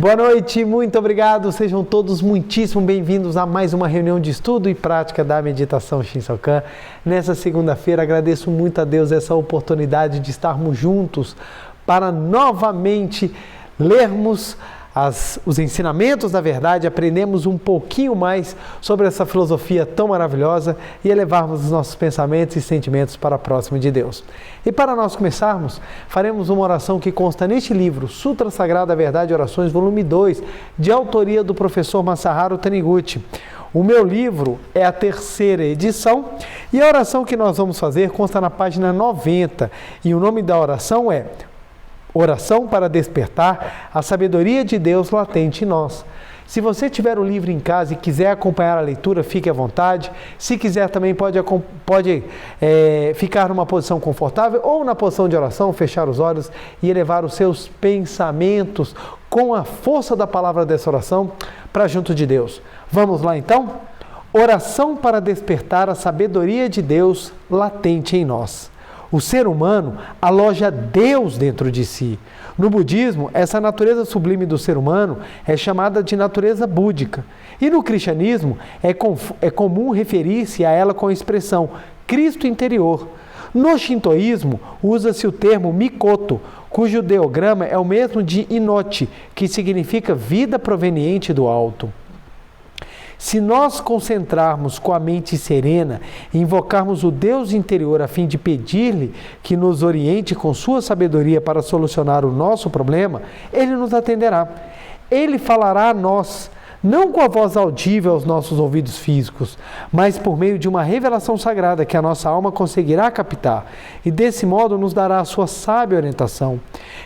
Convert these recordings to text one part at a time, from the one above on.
Boa noite, muito obrigado. Sejam todos muitíssimo bem-vindos a mais uma reunião de estudo e prática da meditação Shinsokan. Nessa segunda-feira, agradeço muito a Deus essa oportunidade de estarmos juntos para novamente lermos os ensinamentos da verdade, aprendemos um pouquinho mais sobre essa filosofia tão maravilhosa e elevarmos os nossos pensamentos e sentimentos para próximo de Deus. E para nós começarmos, faremos uma oração que consta neste livro, Sutra Sagrado da Verdade e Orações, volume 2, de autoria do professor Masaharu Taniguchi. O meu livro é a 3ª edição e a oração que nós vamos fazer consta na página 90 e o nome da oração é Oração para despertar a sabedoria de Deus latente em nós. Se você tiver o livro em casa e quiser acompanhar a leitura, fique à vontade. Se quiser também pode ficar numa posição confortável ou na posição de oração, fechar os olhos e elevar os seus pensamentos com a força da palavra dessa oração para junto de Deus. Vamos lá então? Oração para despertar a sabedoria de Deus latente em nós. O ser humano aloja Deus dentro de si. No budismo, essa natureza sublime do ser humano é chamada de natureza búdica. E no cristianismo, é comum referir-se a ela com a expressão Cristo interior. No shintoísmo, usa-se o termo Mikoto, cujo ideograma é o mesmo de Inochi, que significa vida proveniente do alto. Se nós concentrarmos com a mente serena e invocarmos o Deus interior a fim de pedir-lhe que nos oriente com sua sabedoria para solucionar o nosso problema, Ele nos atenderá. Ele falará a nós, não com a voz audível aos nossos ouvidos físicos, mas por meio de uma revelação sagrada que a nossa alma conseguirá captar, e desse modo nos dará a sua sábia orientação.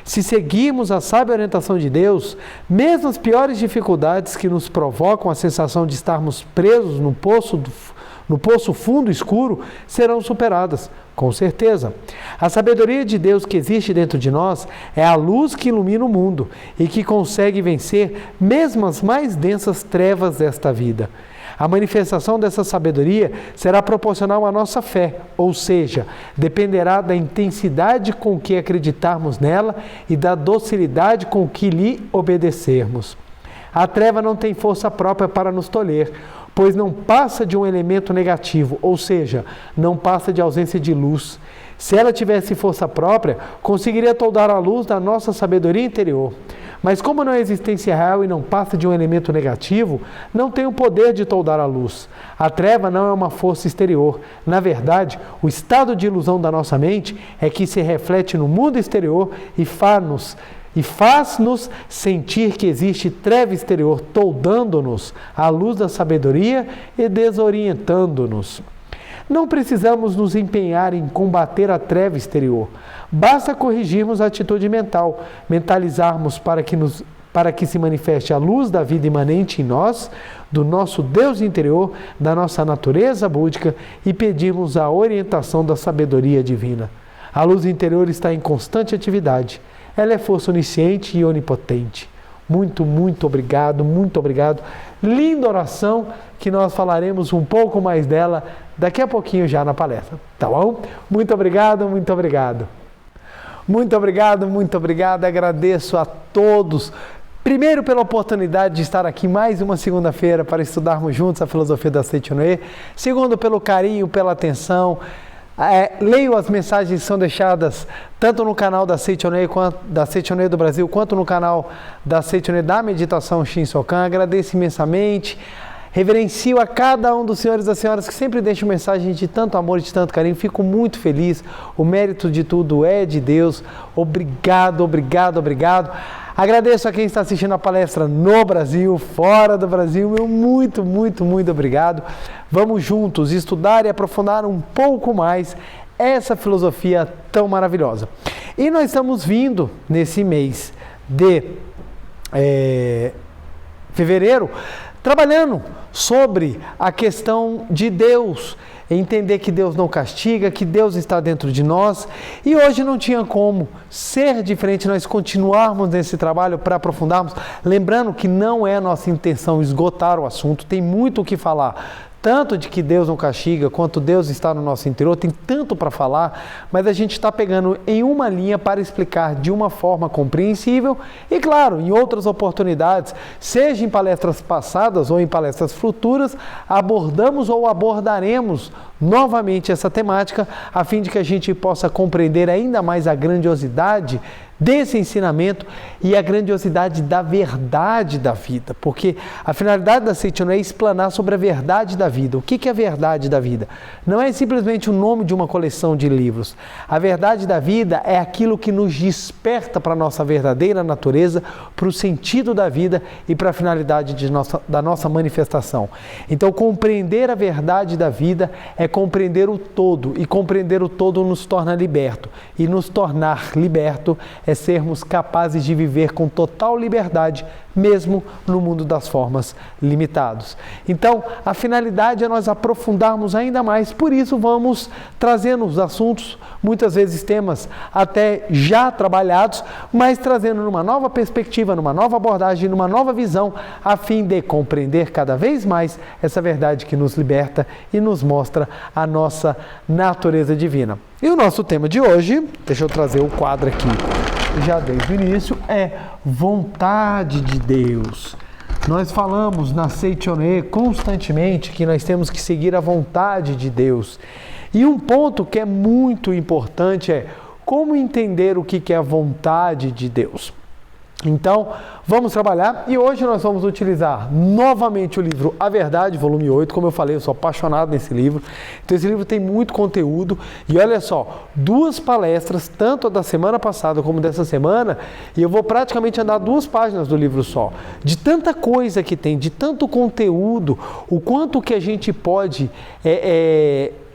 Se seguirmos a sábia orientação de Deus, mesmo as piores dificuldades que nos provocam a sensação de estarmos presos no poço fundo escuro serão superadas, com certeza. A sabedoria de Deus que existe dentro de nós é a luz que ilumina o mundo e que consegue vencer mesmo as mais densas trevas desta vida. A manifestação dessa sabedoria será proporcional à nossa fé, ou seja, dependerá da intensidade com que acreditarmos nela e da docilidade com que lhe obedecermos. A treva não tem força própria para nos tolher, pois não passa de um elemento negativo, ou seja, não passa de ausência de luz. Se ela tivesse força própria, conseguiria toldar a luz da nossa sabedoria interior. Mas como não é existência real e não passa de um elemento negativo, não tem o poder de toldar a luz. A treva não é uma força exterior. Na verdade, o estado de ilusão da nossa mente é que se reflete no mundo exterior e faz-nos sentir que existe treva exterior, toldando-nos a luz da sabedoria e desorientando-nos. Não precisamos nos empenhar em combater a treva exterior. Basta corrigirmos a atitude mental, mentalizarmos para que se manifeste a luz da vida imanente em nós, do nosso Deus interior, da nossa natureza búdica e pedirmos a orientação da sabedoria divina. A luz interior está em constante atividade. Ela é força onisciente e onipotente. Muito, muito obrigado, muito obrigado. Linda oração que nós falaremos um pouco mais dela daqui a pouquinho já na palestra, tá bom? Muito obrigado, muito obrigado. Muito obrigado, muito obrigado. Agradeço a todos. Primeiro, pela oportunidade de estar aqui mais uma segunda-feira para estudarmos juntos a filosofia da Seichonoye. Segundo, pelo carinho, pela atenção. Leio as mensagens que são deixadas tanto no canal da Seichonoye do Brasil, quanto no canal da Seichonoye da Meditação Shinsokan. Agradeço imensamente. Reverencio a cada um dos senhores e das senhoras que sempre deixam mensagens de tanto amor e de tanto carinho. Fico muito feliz. O mérito de tudo é de Deus. Obrigado, obrigado, obrigado. Agradeço a quem está assistindo a palestra no Brasil, fora do Brasil. Meu muito, muito, muito obrigado. Vamos juntos estudar e aprofundar um pouco mais essa filosofia tão maravilhosa. E nós estamos vindo nesse mês de fevereiro trabalhando sobre a questão de Deus, entender que Deus não castiga, que Deus está dentro de nós. E hoje não tinha como ser diferente, nós continuarmos nesse trabalho para aprofundarmos, lembrando que não é nossa intenção esgotar o assunto, tem muito o que falar, tanto de que Deus não castiga, quanto Deus está no nosso interior, tem tanto para falar, mas a gente está pegando em uma linha para explicar de uma forma compreensível e, claro, em outras oportunidades, seja em palestras passadas ou em palestras futuras, abordamos ou abordaremos novamente essa temática, a fim de que a gente possa compreender ainda mais a grandiosidade desse ensinamento e a grandiosidade da verdade da vida, porque a finalidade da Seichoné é explanar sobre a verdade da vida. O que é a verdade da vida? Não é simplesmente o nome de uma coleção de livros. A verdade da vida é aquilo que nos desperta para a nossa verdadeira natureza, para o sentido da vida e para a finalidade da nossa manifestação. Então, compreender a verdade da vida é compreender o todo, e compreender o todo nos torna liberto, e nos tornar liberto é sermos capazes de viver com total liberdade, mesmo no mundo das formas limitados. Então, a finalidade é nós aprofundarmos ainda mais, por isso vamos trazendo os assuntos, muitas vezes temas até já trabalhados, mas trazendo numa nova perspectiva, numa nova abordagem, numa nova visão, a fim de compreender cada vez mais essa verdade que nos liberta e nos mostra a nossa natureza divina. E o nosso tema de hoje, deixa eu trazer o quadro aqui, já desde o início, é vontade de Deus. Nós falamos na Seichoné constantemente que nós temos que seguir a vontade de Deus. E um ponto que é muito importante é como entender o que é a vontade de Deus. Então, vamos trabalhar e hoje nós vamos utilizar novamente o livro A Verdade, volume 8, como eu falei, eu sou apaixonado nesse livro, então esse livro tem muito conteúdo e olha só, 2 palestras, tanto a da semana passada como dessa semana, e eu vou praticamente andar 2 páginas do livro só, de tanta coisa que tem, de tanto conteúdo, o quanto que a gente pode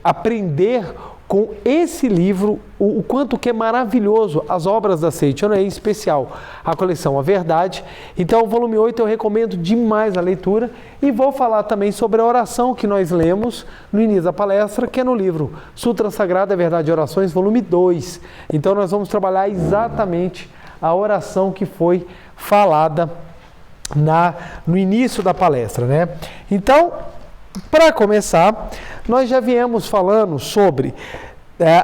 aprender com esse livro, o quanto que é maravilhoso as obras da Seichoné, em especial a coleção A Verdade. Então, o volume 8 eu recomendo demais a leitura e vou falar também sobre a oração que nós lemos no início da palestra, que é no livro Sutra Sagrada, A Verdade e Orações, volume 2. Então, nós vamos trabalhar exatamente a oração que foi falada no início da palestra, né? Então, para começar, nós já viemos falando sobre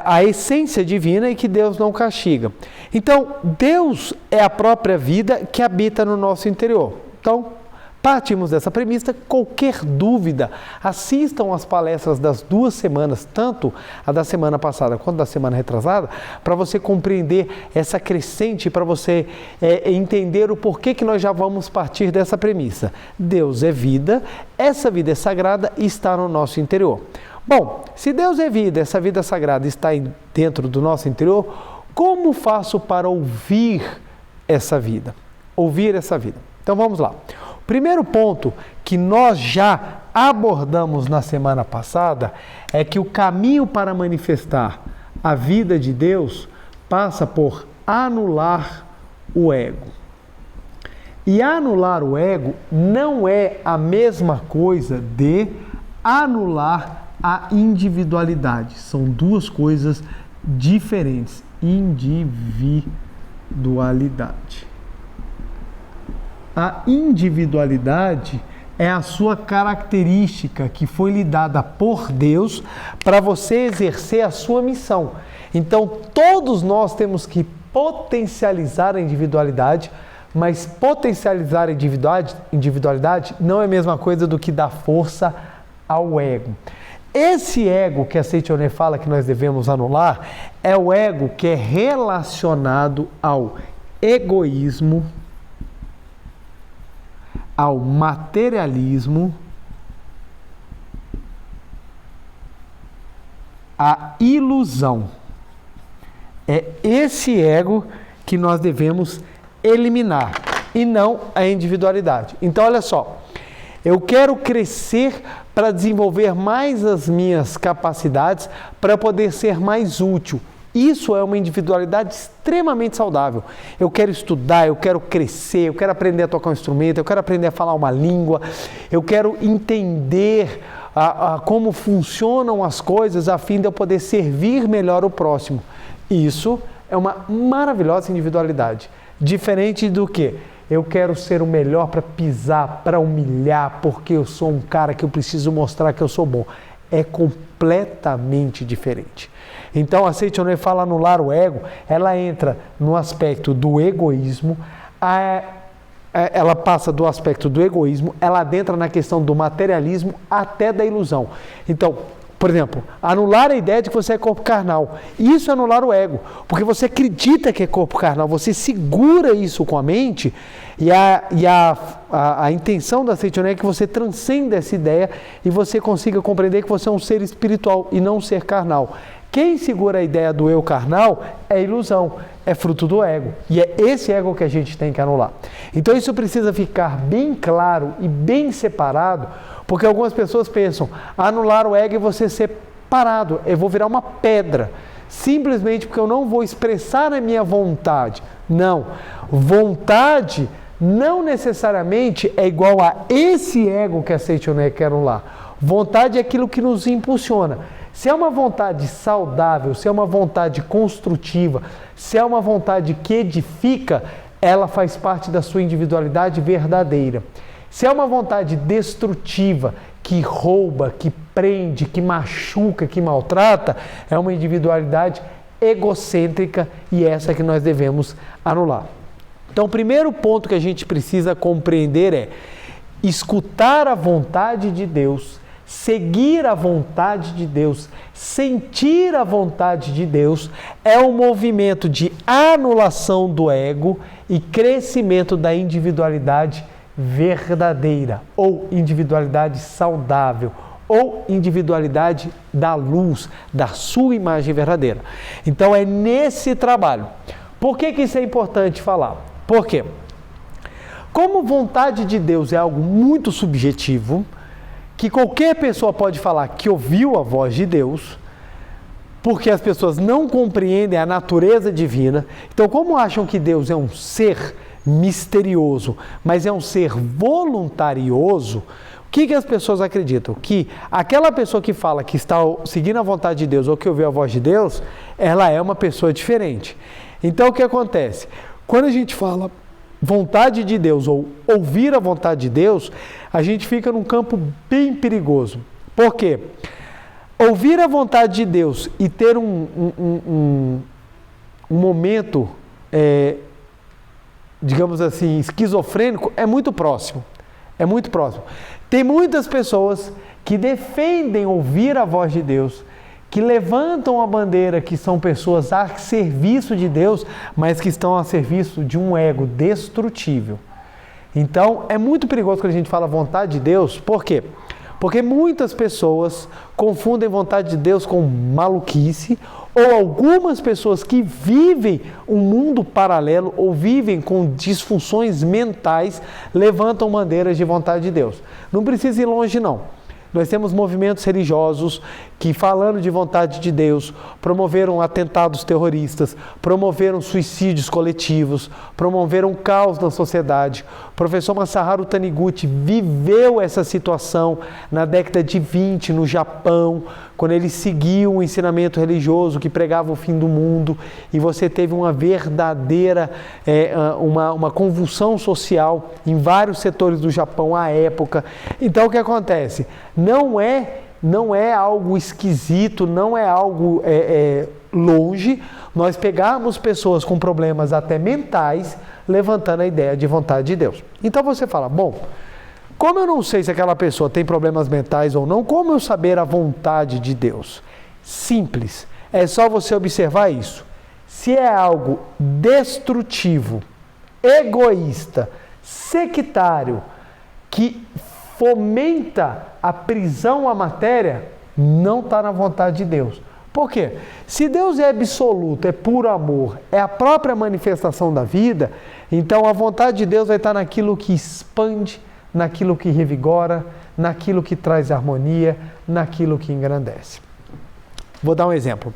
a essência divina e que Deus não castiga. Então, Deus é a própria vida que habita no nosso interior. Então, partimos dessa premissa. Qualquer dúvida, assistam às palestras das 2 semanas, tanto a da semana passada quanto da semana retrasada, para você compreender essa crescente, para você entender o porquê que nós já vamos partir dessa premissa. Deus é vida, essa vida é sagrada e está no nosso interior. Bom, se Deus é vida, essa vida sagrada está dentro do nosso interior, como faço para ouvir essa vida? Ouvir essa vida. Então vamos lá. O primeiro ponto que nós já abordamos na semana passada é que o caminho para manifestar a vida de Deus passa por anular o ego. E anular o ego não é a mesma coisa de anular a individualidade. São 2 coisas diferentes. Individualidade. A individualidade é a sua característica que foi lhe dada por Deus para você exercer a sua missão. Então, todos nós temos que potencializar a individualidade, mas potencializar a individualidade não é a mesma coisa do que dar força ao ego. Esse ego que a Seichoné fala que nós devemos anular é o ego que é relacionado ao egoísmo, ao materialismo, à ilusão. É esse ego que nós devemos eliminar e não a individualidade. Então, olha só, eu quero crescer para desenvolver mais as minhas capacidades para poder ser mais útil. Isso é uma individualidade extremamente saudável. Eu quero estudar, eu quero crescer, eu quero aprender a tocar um instrumento, eu quero aprender a falar uma língua, eu quero entender como funcionam as coisas a fim de eu poder servir melhor o próximo. Isso é uma maravilhosa individualidade. Diferente do que eu quero ser o melhor para pisar, para humilhar, porque eu sou um cara que eu preciso mostrar que eu sou bom. É completamente diferente. Então a Seitonê fala anular o ego, ela entra no aspecto do egoísmo, ela passa do aspecto do egoísmo, ela adentra na questão do materialismo até da ilusão. Então, por exemplo, anular a ideia de que você é corpo carnal. Isso é anular o ego, porque você acredita que é corpo carnal, você segura isso com a mente e a intenção da Seitonê é que você transcenda essa ideia e você consiga compreender que você é um ser espiritual e não um ser carnal. Quem segura a ideia do eu carnal é ilusão, é fruto do ego. E é esse ego que a gente tem que anular. Então isso precisa ficar bem claro e bem separado, porque algumas pessoas pensam, anular o ego é você ser parado, eu vou virar uma pedra, simplesmente porque eu não vou expressar a minha vontade. Não, vontade não necessariamente é igual a esse ego que a Seitonê quer anular. Vontade é aquilo que nos impulsiona. Se é uma vontade saudável, se é uma vontade construtiva, se é uma vontade que edifica, ela faz parte da sua individualidade verdadeira. Se é uma vontade destrutiva, que rouba, que prende, que machuca, que maltrata, é uma individualidade egocêntrica e essa que nós devemos anular. Então, o primeiro ponto que a gente precisa compreender é escutar a vontade de Deus, seguir a vontade de Deus, sentir a vontade de Deus, é um movimento de anulação do ego e crescimento da individualidade verdadeira, ou individualidade saudável, ou individualidade da luz, da sua imagem verdadeira. Então é nesse trabalho. Por que isso é importante falar? Por quê? Como vontade de Deus é algo muito subjetivo, que qualquer pessoa pode falar que ouviu a voz de Deus, porque as pessoas não compreendem a natureza divina. Então, como acham que Deus é um ser misterioso, mas é um ser voluntarioso, o que as pessoas acreditam? Que aquela pessoa que fala que está seguindo a vontade de Deus ou que ouviu a voz de Deus, ela é uma pessoa diferente. Então, o que acontece? Quando a gente fala vontade de Deus ou ouvir a vontade de Deus, a gente fica num campo bem perigoso. Por quê? Ouvir a vontade de Deus e ter um momento, digamos assim, esquizofrênico é muito próximo. É muito próximo. Tem muitas pessoas que defendem ouvir a voz de Deus, que levantam a bandeira que são pessoas a serviço de Deus, mas que estão a serviço de um ego destrutível. Então, é muito perigoso quando a gente fala vontade de Deus. Por quê? Porque muitas pessoas confundem vontade de Deus com maluquice, ou algumas pessoas que vivem um mundo paralelo ou vivem com disfunções mentais levantam bandeiras de vontade de Deus. Não precisa ir longe, não. Nós temos movimentos religiosos que, falando de vontade de Deus, promoveram atentados terroristas, promoveram suicídios coletivos, promoveram caos na sociedade. O professor Masaharu Taniguchi viveu essa situação na década de 20 no Japão, quando ele seguiu um ensinamento religioso que pregava o fim do mundo, e você teve uma verdadeira, uma convulsão social em vários setores do Japão à época. Então, o que acontece? Não é algo esquisito, não é algo longe nós pegarmos pessoas com problemas até mentais, levantando a ideia de vontade de Deus. Então você fala, bom, como eu não sei se aquela pessoa tem problemas mentais ou não, como eu saber a vontade de Deus? Simples, é só você observar isso. Se é algo destrutivo, egoísta, sectário, que fomenta a prisão à matéria, não está na vontade de Deus. Por quê? Se Deus é absoluto, é puro amor, é a própria manifestação da vida, então a vontade de Deus vai estar naquilo que expande, naquilo que revigora, naquilo que traz harmonia, naquilo que engrandece. Vou dar um exemplo.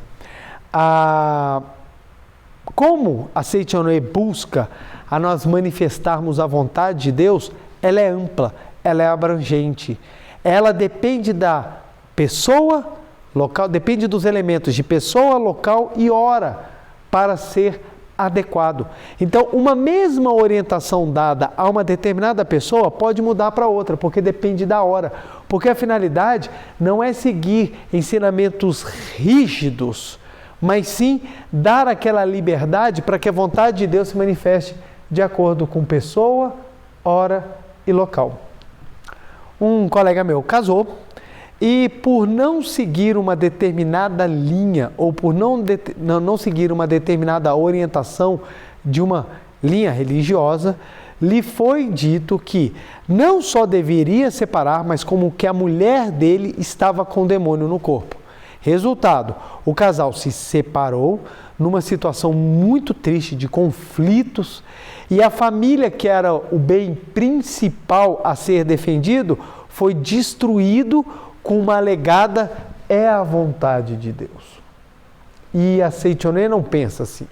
Como a Seitonê busca a nós manifestarmos a vontade de Deus, ela é ampla, ela é abrangente. Ela depende da pessoa, local, depende dos elementos de pessoa, local e hora para ser adequado. Então, uma mesma orientação dada a uma determinada pessoa pode mudar para outra, porque depende da hora. Porque a finalidade não é seguir ensinamentos rígidos, mas sim dar aquela liberdade para que a vontade de Deus se manifeste de acordo com pessoa, hora e local. Um colega meu casou e por não seguir uma determinada linha ou por não seguir uma determinada orientação de uma linha religiosa, lhe foi dito que não só deveria separar, mas como que a mulher dele estava com demônio no corpo. Resultado, o casal se separou numa situação muito triste de conflitos e a família, que era o bem principal a ser defendido, foi destruído com uma alegada é a vontade de Deus. E a Seitonê não pensa assim.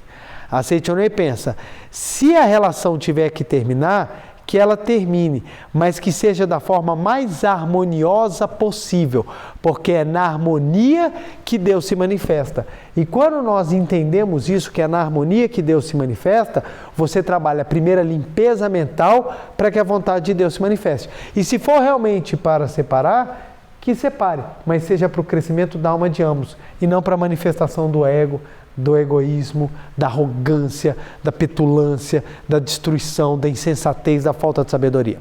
A Seitonê pensa, se a relação tiver que terminar, que ela termine, mas que seja da forma mais harmoniosa possível, porque é na harmonia que Deus se manifesta. E quando nós entendemos isso, que é na harmonia que Deus se manifesta, você trabalha primeiro a limpeza mental para que a vontade de Deus se manifeste. E se for realmente para separar, que separe, mas seja para o crescimento da alma de ambos, e não para a manifestação do ego, do egoísmo, da arrogância, da petulância, da destruição, da insensatez, da falta de sabedoria.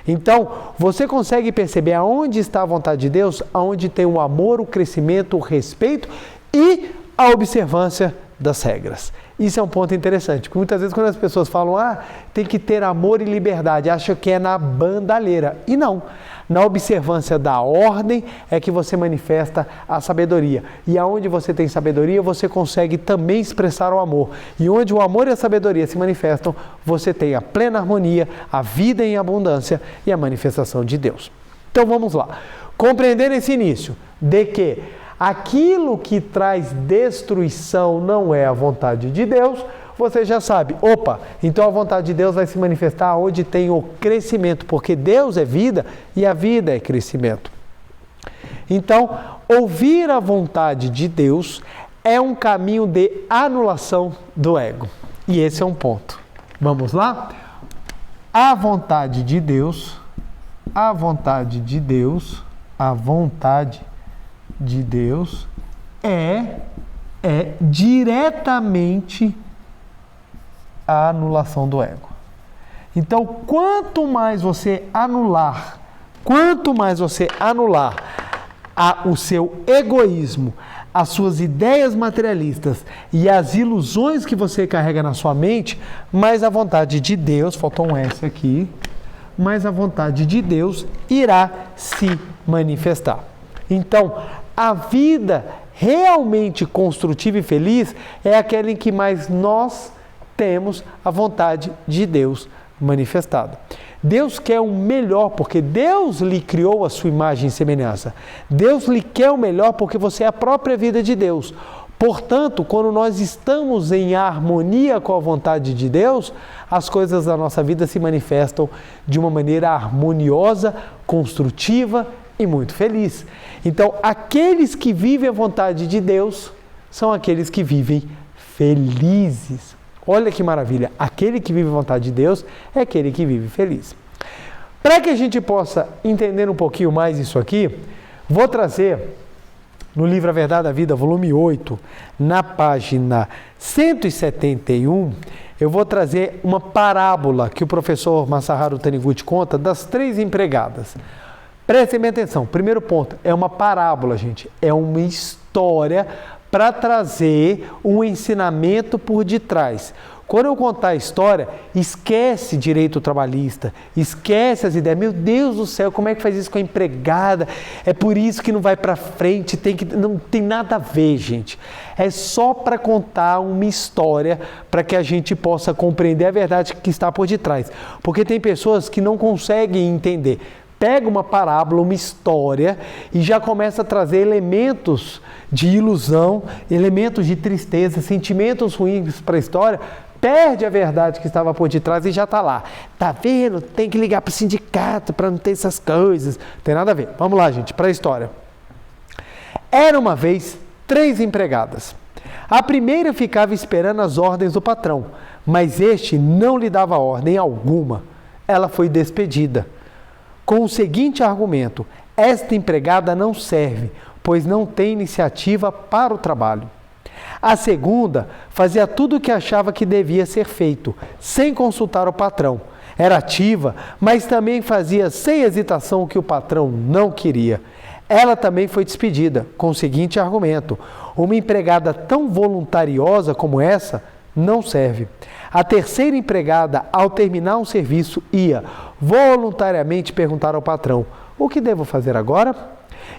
Então, você consegue perceber aonde está a vontade de Deus, aonde tem o amor, o crescimento, o respeito e a observância das regras. Isso é um ponto interessante, porque muitas vezes quando as pessoas falam, tem que ter amor e liberdade, acham que é na bandalheira. E não. Na observância da ordem é que você manifesta a sabedoria. E aonde você tem sabedoria, você consegue também expressar o amor. E onde o amor e a sabedoria se manifestam, você tem a plena harmonia, a vida em abundância e a manifestação de Deus. Então vamos lá. Compreender esse início de que aquilo que traz destruição não é a vontade de Deus, você já sabe, então a vontade de Deus vai se manifestar onde tem o crescimento, porque Deus é vida e a vida é crescimento. Então, ouvir a vontade de Deus é um caminho de anulação do ego. E esse é um ponto. Vamos lá? A vontade de Deus é diretamente a anulação do ego. Então, quanto mais você anular o seu egoísmo, as suas ideias materialistas e as ilusões que você carrega na sua mente, mais a vontade de Deus, faltou um S aqui, mais a vontade de Deus irá se manifestar. Então, a vida realmente construtiva e feliz é aquela em que mais nós temos a vontade de Deus manifestada. Deus quer o melhor, porque Deus lhe criou a sua imagem e semelhança. Deus lhe quer o melhor porque você é a própria vida de Deus. Portanto, quando nós estamos em harmonia com a vontade de Deus, as coisas da nossa vida se manifestam de uma maneira harmoniosa, construtiva e muito feliz. Então, aqueles que vivem a vontade de Deus são aqueles que vivem felizes. Olha que maravilha, aquele que vive a vontade de Deus é aquele que vive feliz. Para que a gente possa entender um pouquinho mais isso aqui, vou trazer no livro A Verdade da Vida, volume 8, na página 171, eu vou trazer uma parábola que o professor Masaharu Taniguchi conta das 3 empregadas. Prestem bem atenção, primeiro ponto, é uma parábola, gente, é uma história para trazer um ensinamento por detrás. Quando eu contar a história, esquece direito trabalhista, esquece as ideias. Meu Deus do céu, como é que faz isso com a empregada? É por isso que não vai para frente, não tem nada a ver, gente. É só para contar uma história para que a gente possa compreender a verdade que está por detrás. Porque tem pessoas que não conseguem entender. Pega uma parábola, uma história e já começa a trazer elementos de ilusão, elementos de tristeza, sentimentos ruins para a história, perde a verdade que estava por detrás e já está lá. Tá vendo? Tem que ligar para o sindicato para não ter essas coisas. Tem nada a ver. Vamos lá, gente, para a história. Era uma vez 3 empregadas. A primeira ficava esperando as ordens do patrão, mas este não lhe dava ordem alguma. Ela foi despedida, com o seguinte argumento: esta empregada não serve, pois não tem iniciativa para o trabalho. A segunda fazia tudo o que achava que devia ser feito, sem consultar o patrão. Era ativa, mas também fazia sem hesitação o que o patrão não queria. Ela também foi despedida, com o seguinte argumento: uma empregada tão voluntariosa como essa não serve. A terceira empregada, ao terminar um serviço, ia voluntariamente perguntar ao patrão: o que devo fazer agora?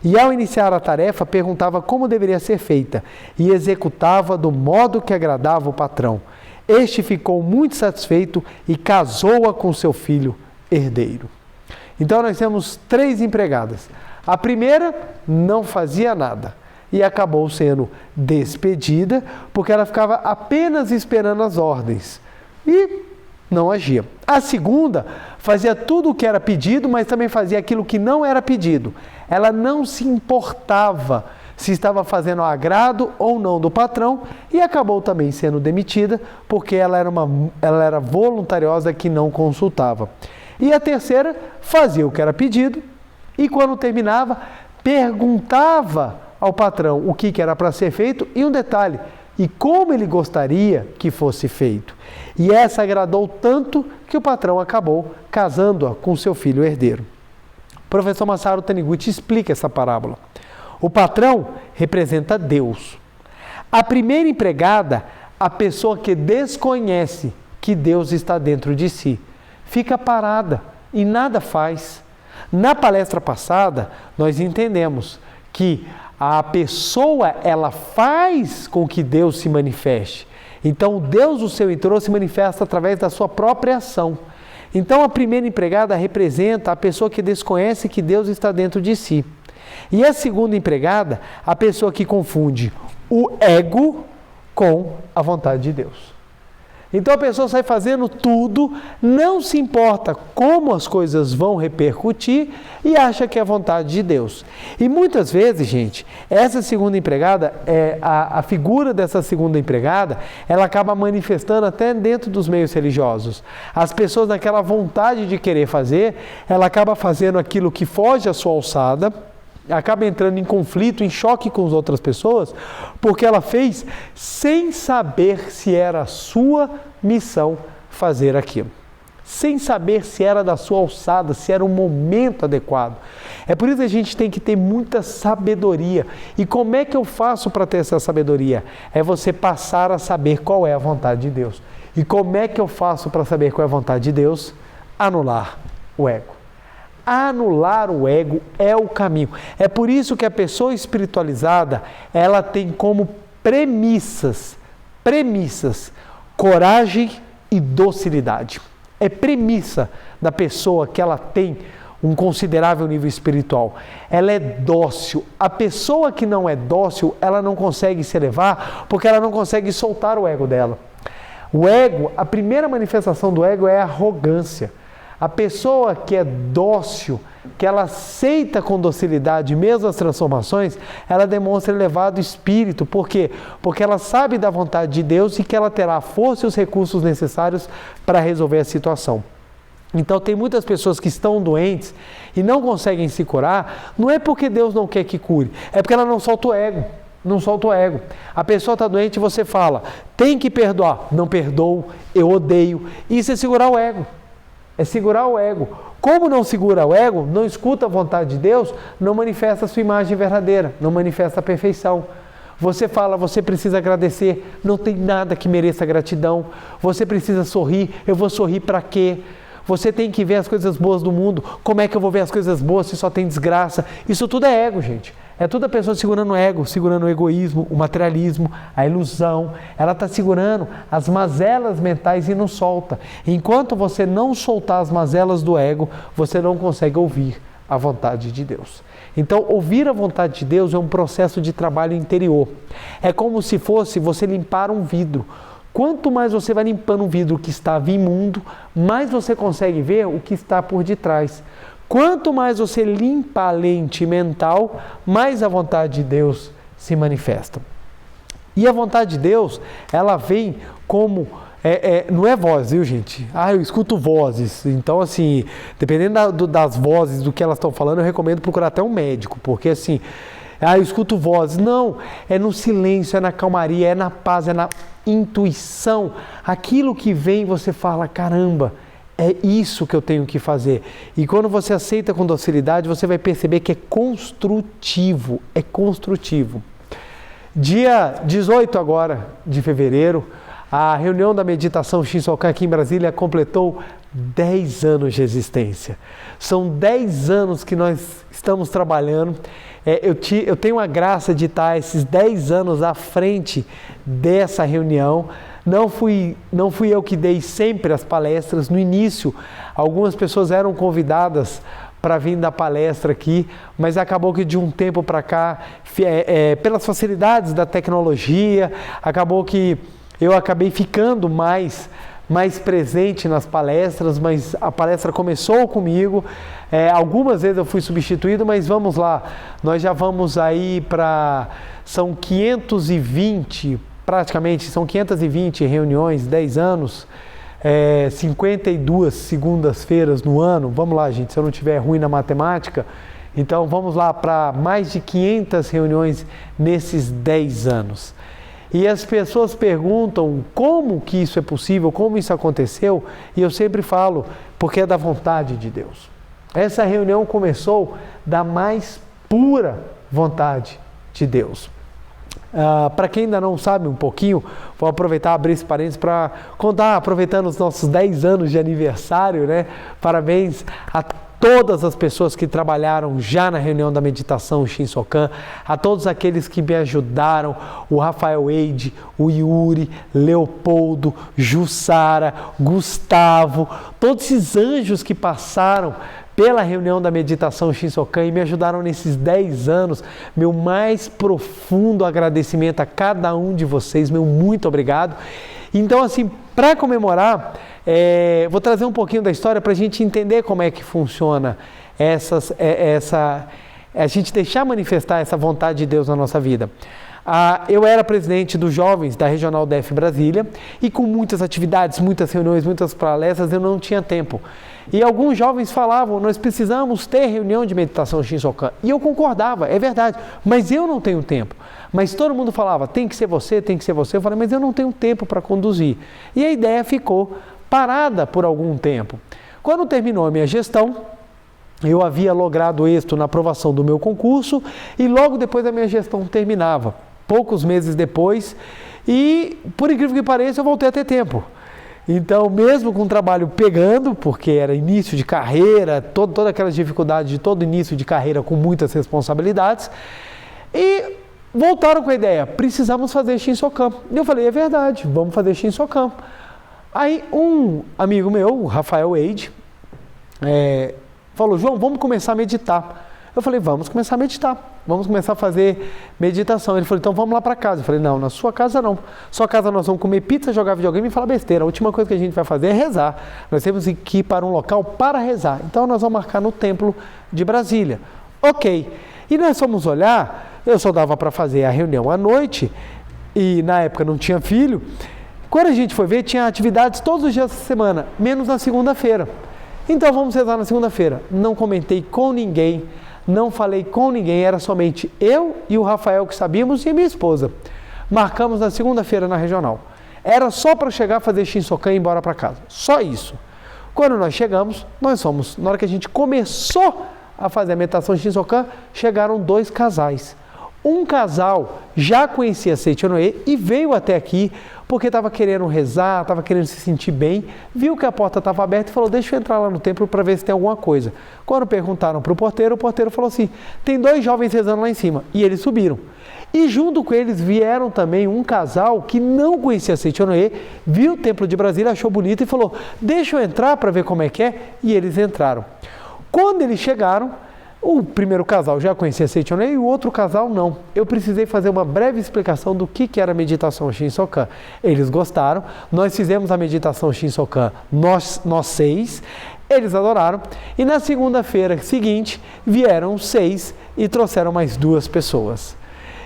E ao iniciar a tarefa, perguntava como deveria ser feita e executava do modo que agradava o patrão. Este ficou muito satisfeito e casou-a com seu filho herdeiro. Então nós temos 3 empregadas. A primeira não fazia nada e acabou sendo despedida porque ela ficava apenas esperando as ordens e não agia. A segunda fazia tudo o que era pedido, mas também fazia aquilo que não era pedido. Ela não se importava se estava fazendo o agrado ou não do patrão e acabou também sendo demitida porque ela era voluntariosa que não consultava. E a terceira fazia o que era pedido e quando terminava perguntava ao patrão o que era para ser feito e um detalhe, e como ele gostaria que fosse feito. E essa agradou tanto que o patrão acabou casando-a com seu filho herdeiro. O professor Masaru Taniguchi explica essa parábola. O patrão representa Deus. A primeira empregada, a pessoa que desconhece que Deus está dentro de si, fica parada e nada faz. Na palestra passada, nós entendemos que a pessoa, ela faz com que Deus se manifeste. Então, Deus, o seu interior, se manifesta através da sua própria ação. Então, a primeira empregada representa a pessoa que desconhece que Deus está dentro de si. E a segunda empregada, a pessoa que confunde o ego com a vontade de Deus. Então a pessoa sai fazendo tudo, não se importa como as coisas vão repercutir e acha que é a vontade de Deus. E muitas vezes, gente, essa segunda empregada, a figura dessa segunda empregada, ela acaba manifestando até dentro dos meios religiosos. As pessoas, naquela vontade de querer fazer, ela acaba fazendo aquilo que foge à sua alçada, acaba entrando em conflito, em choque com as outras pessoas, porque ela fez sem saber se era a sua missão fazer aquilo. Sem saber se era da sua alçada, se era o momento adequado. É por isso que a gente tem que ter muita sabedoria. E como é que eu faço para ter essa sabedoria? É você passar a saber qual é a vontade de Deus. E como é que eu faço para saber qual é a vontade de Deus? Anular o ego. Anular o ego é o caminho. É por isso que a pessoa espiritualizada, ela tem como premissas, coragem e docilidade. É premissa da pessoa que ela tem um considerável nível espiritual. Ela é dócil. A pessoa que não é dócil, ela não consegue se elevar porque ela não consegue soltar o ego dela. O ego, a primeira manifestação do ego é a arrogância. A pessoa que é dócil, que ela aceita com docilidade mesmo as transformações, ela demonstra elevado espírito. Por quê? Porque ela sabe da vontade de Deus e que ela terá a força e os recursos necessários para resolver a situação. Então tem muitas pessoas que estão doentes e não conseguem se curar, não é porque Deus não quer que cure, é porque ela não solta o ego. Não solta o ego. A pessoa está doente e você fala, tem que perdoar. Não perdoo, eu odeio. Isso é segurar o ego. É segurar o ego. Como não segura o ego, não escuta a vontade de Deus, não manifesta a sua imagem verdadeira, não manifesta a perfeição. Você fala, você precisa agradecer, não tem nada que mereça gratidão. Você precisa sorrir, eu vou sorrir para quê? Você tem que ver as coisas boas do mundo. Como é que eu vou ver as coisas boas se só tem desgraça? Isso tudo é ego, gente. É toda a pessoa segurando o ego, segurando o egoísmo, o materialismo, a ilusão. Ela está segurando as mazelas mentais e não solta. Enquanto você não soltar as mazelas do ego, você não consegue ouvir a vontade de Deus. Então, ouvir a vontade de Deus é um processo de trabalho interior. É como se fosse você limpar um vidro. Quanto mais você vai limpando um vidro que estava imundo, mais você consegue ver o que está por detrás. Quanto mais você limpa a lente mental, mais a vontade de Deus se manifesta. E a vontade de Deus, ela vem como... não é voz, viu, gente? Eu escuto vozes. Então, assim, dependendo das vozes, do que elas estão falando, eu recomendo procurar até um médico. Porque, assim, eu escuto vozes. Não, é no silêncio, é na calmaria, é na paz, é na intuição. Aquilo que vem, você fala, caramba, é isso que eu tenho que fazer. E quando você aceita com docilidade, você vai perceber que é construtivo. É construtivo. Dia 18 agora de fevereiro, a reunião da meditação Shinsokan aqui em Brasília completou 10 anos de existência. São 10 anos que nós estamos trabalhando. Eu tenho a graça de estar esses 10 anos à frente dessa reunião. Não fui eu que dei sempre as palestras. No início, algumas pessoas eram convidadas para vir dar palestra aqui, mas acabou que de um tempo para cá, pelas facilidades da tecnologia, acabou que eu acabei ficando mais presente nas palestras, mas a palestra começou comigo. Algumas vezes eu fui substituído, mas vamos lá, nós já vamos aí para... São 520, praticamente, são 520 reuniões, 10 anos, 52 segundas-feiras no ano. Vamos lá, gente, se eu não estiver ruim na matemática, então vamos lá para mais de 500 reuniões nesses 10 anos. E as pessoas perguntam como que isso é possível, como isso aconteceu, e eu sempre falo, porque é da vontade de Deus. Essa reunião começou da mais pura vontade de Deus. Para quem ainda não sabe um pouquinho, vou aproveitar, abrir esse parênteses para contar, aproveitando os nossos 10 anos de aniversário, né? Parabéns a todas as pessoas que trabalharam já na reunião da meditação Shinsokan, a todos aqueles que me ajudaram, o Rafael Eide, o Yuri, Leopoldo, Jussara, Gustavo, todos esses anjos que passaram pela reunião da meditação Shinsokan e me ajudaram nesses 10 anos. Meu mais profundo agradecimento a cada um de vocês, meu muito obrigado. Então, assim, para comemorar, vou trazer um pouquinho da história para a gente entender como é que funciona a gente deixar manifestar essa vontade de Deus na nossa vida. Eu era presidente dos jovens da Regional DF Brasília e com muitas atividades, muitas reuniões, muitas palestras, eu não tinha tempo. E alguns jovens falavam, nós precisamos ter reunião de meditação Shinsokan. E eu concordava, é verdade, mas eu não tenho tempo. Mas todo mundo falava, tem que ser você, tem que ser você. Eu falei, mas eu não tenho tempo para conduzir. E a ideia ficou parada por algum tempo. Quando terminou a minha gestão, eu havia logrado êxito na aprovação do meu concurso e logo depois a minha gestão terminava. Poucos meses depois, e por incrível que pareça, eu voltei a ter tempo. Então, mesmo com o trabalho pegando, porque era início de carreira, todas aquelas dificuldades de todo início de carreira com muitas responsabilidades, e voltaram com a ideia, precisamos fazer Shinsokan. E eu falei, é verdade, vamos fazer Shinsokan. Aí um amigo meu, o Rafael Eide, falou, João, vamos começar a meditar. Eu falei, vamos começar a meditar, vamos começar a fazer meditação. Ele falou, então vamos lá para casa. Eu falei, não, na sua casa não. Sua casa nós vamos comer pizza, jogar videogame e falar besteira. A última coisa que a gente vai fazer é rezar. Nós temos que ir para um local para rezar. Então nós vamos marcar no templo de Brasília. Ok. E nós fomos olhar, eu só dava para fazer a reunião à noite, e na época não tinha filho. Quando a gente foi ver, tinha atividades todos os dias da semana, menos na segunda-feira. Então vamos rezar na segunda-feira. Não comentei com ninguém, não falei com ninguém, era somente eu e o Rafael que sabíamos e a minha esposa. Marcamos na segunda-feira na regional. Era só para chegar, fazer Shinsokan e ir embora para casa. Só isso. Quando nós chegamos, na hora que a gente começou a fazer a meditação Shinsokan, chegaram 2 casais. Um casal já conhecia Seichonoye e veio até aqui porque estava querendo rezar, estava querendo se sentir bem, viu que a porta estava aberta e falou, deixa eu entrar lá no templo para ver se tem alguma coisa. Quando perguntaram para o porteiro falou assim, tem 2 jovens rezando lá em cima. E eles subiram. E junto com eles vieram também um casal que não conhecia Seichonoye, viu o templo de Brasília, achou bonito e falou, deixa eu entrar para ver como é que é. E eles entraram. Quando eles chegaram, o primeiro casal já conhecia Seichonoye e o outro casal não. Eu precisei fazer uma breve explicação do que era a meditação Shinsokan. Eles gostaram, nós fizemos a meditação Shinsokan, nós 6, eles adoraram. E na segunda-feira seguinte, vieram 6 e trouxeram mais 2 pessoas.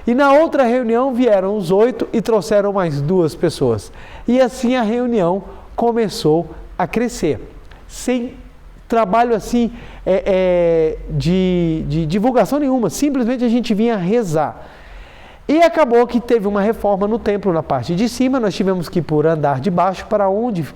E na outra reunião vieram os 8 e trouxeram mais 2 pessoas. E assim a reunião começou a crescer. Sem trabalho assim de divulgação nenhuma, simplesmente a gente vinha rezar. E acabou que teve uma reforma no templo na parte de cima, nós tivemos que ir por andar de baixo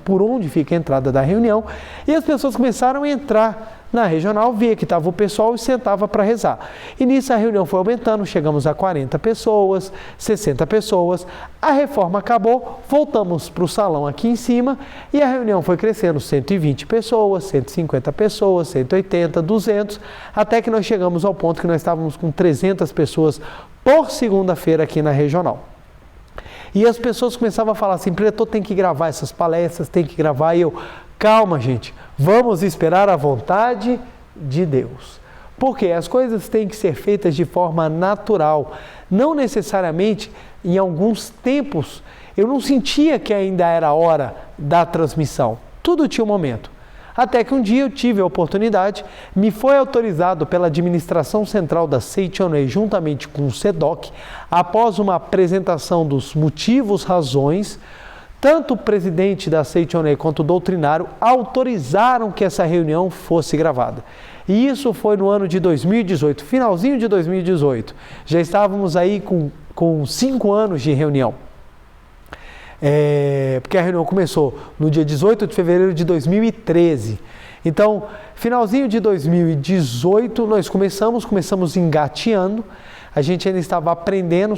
por onde fica a entrada da reunião, e as pessoas começaram a entrar na regional, via que estava o pessoal e sentava para rezar. E nisso a reunião foi aumentando, chegamos a 40 pessoas, 60 pessoas, a reforma acabou, voltamos para o salão aqui em cima e a reunião foi crescendo, 120 pessoas, 150 pessoas, 180, 200, até que nós chegamos ao ponto que nós estávamos com 300 pessoas por segunda-feira aqui na regional. E as pessoas começavam a falar assim, pretor, tem que gravar essas palestras, tem que gravar, e eu, calma gente, vamos esperar a vontade de Deus. Porque as coisas têm que ser feitas de forma natural, não necessariamente em alguns tempos. Eu não sentia que ainda era a hora da transmissão, tudo tinha um momento. Até que um dia eu tive a oportunidade, me foi autorizado pela administração central da Seitonei, juntamente com o SEDOC, após uma apresentação dos motivos, razões, tanto o presidente da Seitonei quanto o doutrinário autorizaram que essa reunião fosse gravada. E isso foi no ano de 2018, finalzinho de 2018. Já estávamos aí com 5 anos de reunião. Porque a reunião começou no dia 18 de fevereiro de 2013. Então, finalzinho de 2018, nós começamos engateando. A gente ainda estava aprendendo,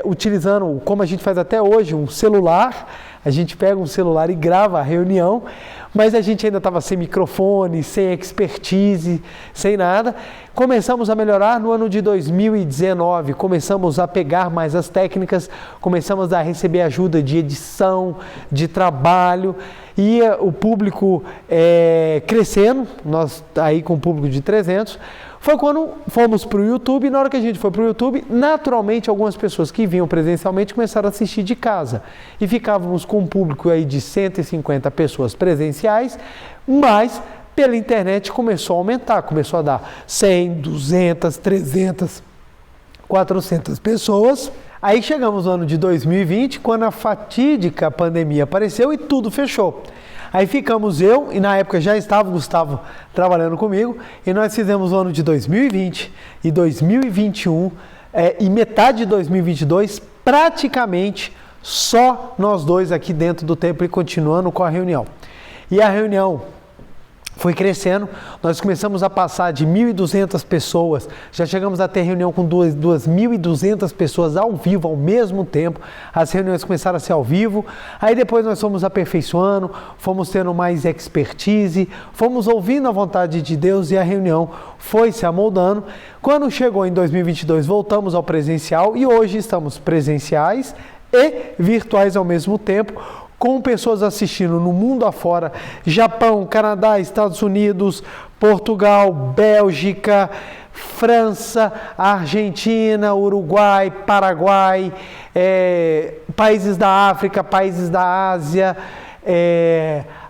utilizando, como a gente faz até hoje, um celular. A gente pega um celular e grava a reunião, mas a gente ainda estava sem microfone, sem expertise, sem nada. Começamos a melhorar no ano de 2019, começamos a pegar mais as técnicas, começamos a receber ajuda de edição, de trabalho, e o público crescendo, nós aí com um público de 300, foi quando fomos para o YouTube, e na hora que a gente foi para o YouTube, naturalmente algumas pessoas que vinham presencialmente começaram a assistir de casa. E ficávamos com um público aí de 150 pessoas presenciais, mas pela internet começou a aumentar, começou a dar 100, 200, 300, 400 pessoas. Aí chegamos no ano de 2020, quando a fatídica pandemia apareceu e tudo fechou. Aí ficamos eu, e na época já estava o Gustavo trabalhando comigo, e nós fizemos o ano de 2020 e 2021, e metade de 2022, praticamente só nós dois aqui dentro do templo e continuando com a reunião. E a reunião foi crescendo, nós começamos a passar de 1.200 pessoas, já chegamos a ter reunião com 2.200 pessoas ao vivo ao mesmo tempo, as reuniões começaram a ser ao vivo, aí depois nós fomos aperfeiçoando, fomos tendo mais expertise, fomos ouvindo a vontade de Deus e a reunião foi se amoldando. Quando chegou em 2022, voltamos ao presencial e hoje estamos presenciais e virtuais ao mesmo tempo, com pessoas assistindo no mundo afora, Japão, Canadá, Estados Unidos, Portugal, Bélgica, França, Argentina, Uruguai, Paraguai, países da África, países da Ásia,